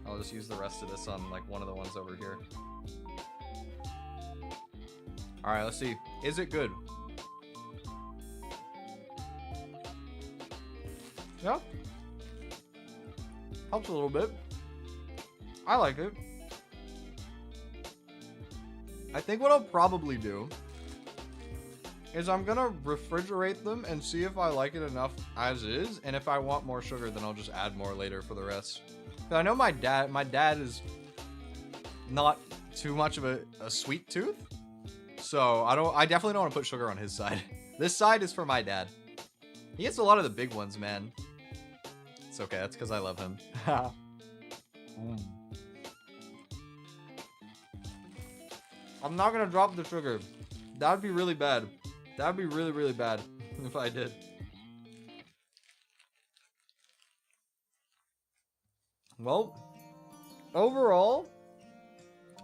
I'll just use the rest of this on like one of the ones over here. All right, let's see. Is it good? Yeah. Helps a little bit. I like it. I think what I'll probably do is I'm gonna refrigerate them and see if I like it enough as is, and if I want more sugar, then I'll just add more later for the rest. But I know my dad is not too much of a sweet tooth, so I definitely don't want to put sugar on his side. This side is for my dad. He gets a lot of the big ones, man. It's okay, that's because I love him. I'm not gonna drop the sugar. That would be really bad. That would be really, really bad if I did. Well, overall,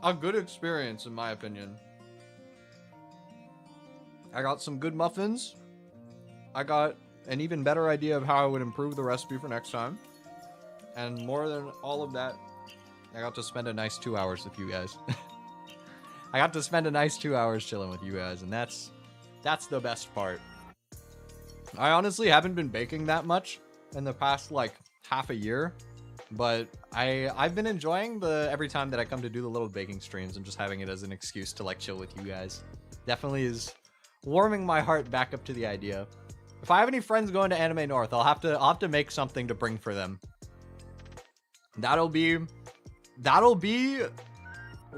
a good experience in my opinion. I got some good muffins. I got an even better idea of how I would improve the recipe for next time. And more than all of that, I got to spend a nice 2 hours with you guys. I got to spend a nice 2 hours chilling with you guys, and that's the best part. I honestly haven't been baking that much in the past, like, half a year. But I've been enjoying every time that I come to do the little baking streams and just having it as an excuse to, like, chill with you guys. Definitely is warming my heart back up to the idea. If I have any friends going to Anime North, I'll have to make something to bring for them. That'll be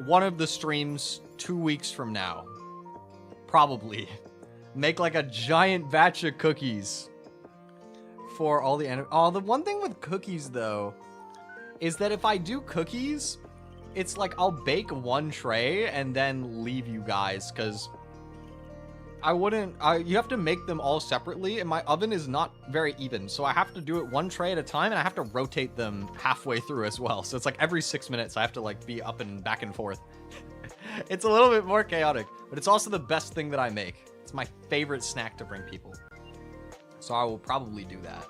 one of the streams 2 weeks from now. Probably. Make like a giant batch of cookies for all the anime. Oh, the one thing with cookies though is that if I do cookies, it's like I'll bake one tray and then leave you guys, because you have to make them all separately, and my oven is not very even, so I have to do it one tray at a time, and I have to rotate them halfway through as well. So it's like every 6 minutes I have to like be up and back and forth. It's a little bit more chaotic, but it's also the best thing that I make. It's my favorite snack to bring people, so I will probably do that.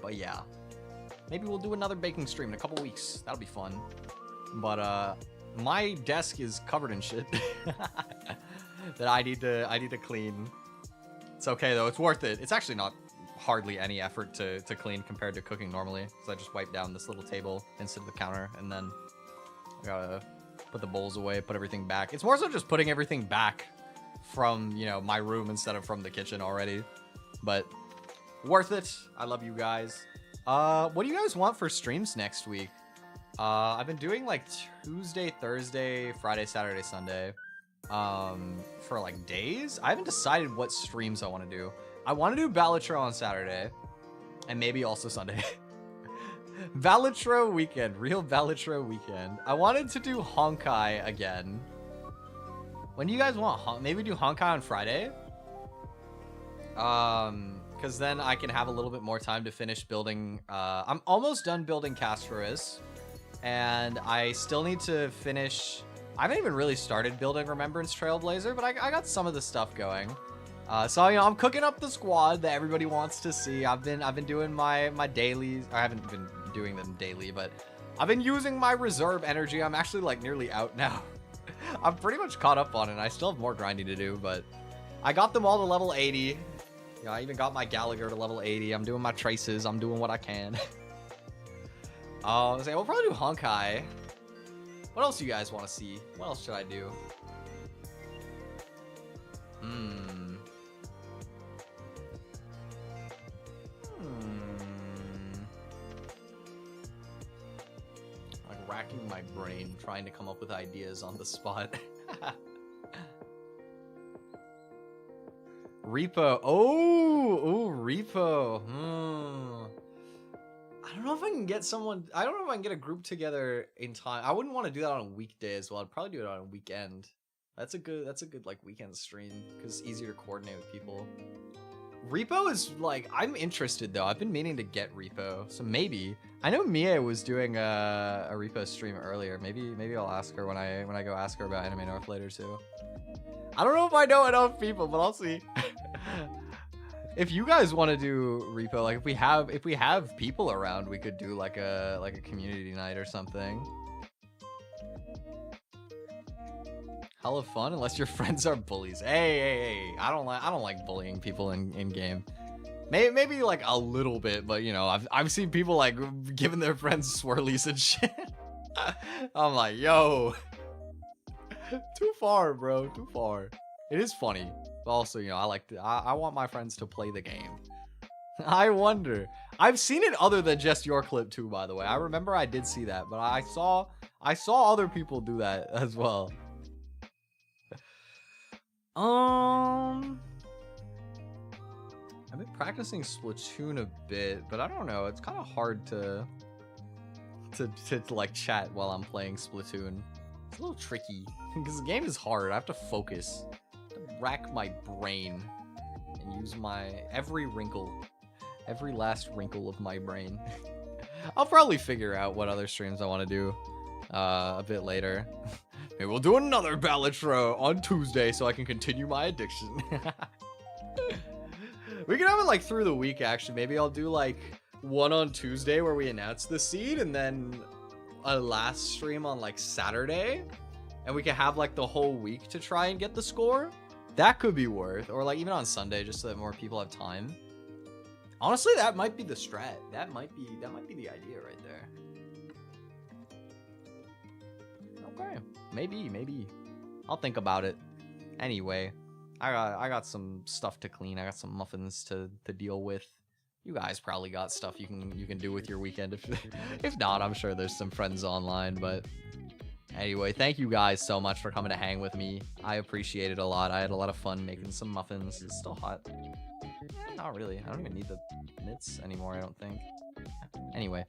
But yeah, maybe we'll do another baking stream in a couple weeks. That'll be fun. But my desk is covered in shit that I need to clean. It's okay though, it's worth it. It's actually not hardly any effort to clean compared to cooking normally, because I just wipe down this little table instead of the counter, and then I gotta put the bowls away, put everything back. It's more so just putting everything back from, you know, my room instead of from the kitchen already. But worth it. I love you guys. What do you guys want for streams next week? I've been doing like Tuesday, Thursday, Friday, Saturday, Sunday. For like days. I haven't decided what streams I want to do. I want to do Balatro on Saturday, and maybe also Sunday. Balatro weekend, real Balatro weekend. I wanted to do Honkai again. When do you guys want maybe do Honkai on Friday? Because then I can have a little bit more time to finish building. I'm almost done building Castorus, and I still need to finish. I haven't even really started building Remembrance Trailblazer, but I got some of the stuff going. So, you know, I'm cooking up the squad that everybody wants to see. I've been doing my dailies. I haven't been doing them daily, but I've been using my reserve energy. I'm actually like nearly out now. I'm pretty much caught up on it. I still have more grinding to do, but I got them all to level 80. You know, I even got my Gallagher to level 80. I'm doing my traces. I'm doing what I can. We'll probably do Honkai. What else do you guys want to see? What else should I do? Like racking my brain, trying to come up with ideas on the spot. Repo. Oh, Repo. I don't know if I can get someone. I don't know if I can get a group together in time. I wouldn't want to do that on a weekday as well. I'd probably do it on a weekend. That's a good like weekend stream because it's easier to coordinate with people. Repo is like, I'm interested though. I've been meaning to get Repo, so maybe. I know Mia was doing a Repo stream earlier. Maybe I'll ask her when I go ask her about Anime North later too. I don't know if I know enough people, but I'll see. If you guys want to do Repo, like if we have people around, we could do like a community night or something. Hella fun, unless your friends are bullies. Hey, I don't like bullying people in game. Maybe like a little bit, but you know, I've seen people like giving their friends swirlies and shit. I'm like, yo, too far, bro, too far. It is funny. But also, you know, I want my friends to play the game. I wonder. I've seen it other than just your clip too, by the way. I remember I did see that, but I saw other people do that as well. I've been practicing Splatoon a bit, but I don't know. It's kind of hard to like chat while I'm playing Splatoon. It's a little tricky because the game is hard. I have to focus, rack my brain, and use my every last wrinkle of my brain. I'll probably figure out what other streams I want to do a bit later. Maybe we'll do another Ballotro on Tuesday so I can continue my addiction. We can have it like through the week, actually. Maybe I'll do like one on Tuesday where we announce the seed, and then a last stream on like Saturday, and we can have like the whole week to try and get the score. That could be worth, or like even on Sunday, just so that more people have time. Honestly, that might be the strat. That might be the idea right there. Okay, maybe. I'll think about it. Anyway, I got some stuff to clean. I got some muffins to deal with. You guys probably got stuff you can do with your weekend. If not, I'm sure there's some friends online. But anyway, thank you guys so much for coming to hang with me. I appreciate it a lot. I had a lot of fun making some muffins. It's still hot. Not really. I don't even need the mitts anymore, I don't think. Anyway,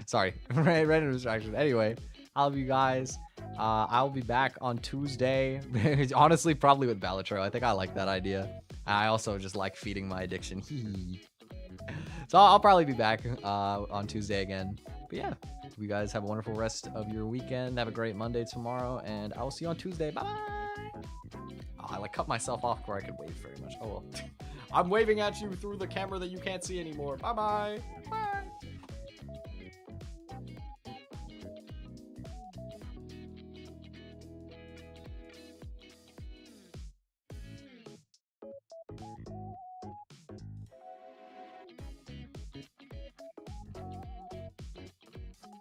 sorry. Random distraction. Anyway, I love you guys. I'll be back on Tuesday. Honestly, probably with Ballotro. I think I like that idea. I also just like feeding my addiction. So I'll probably be back on Tuesday again. But yeah, you guys have a wonderful rest of your weekend. Have a great Monday tomorrow, and I will see you on Tuesday. Bye-bye. Oh, I like cut myself off before I could wave very much. Oh well. I'm waving at you through the camera that you can't see anymore. Bye-bye. Bye.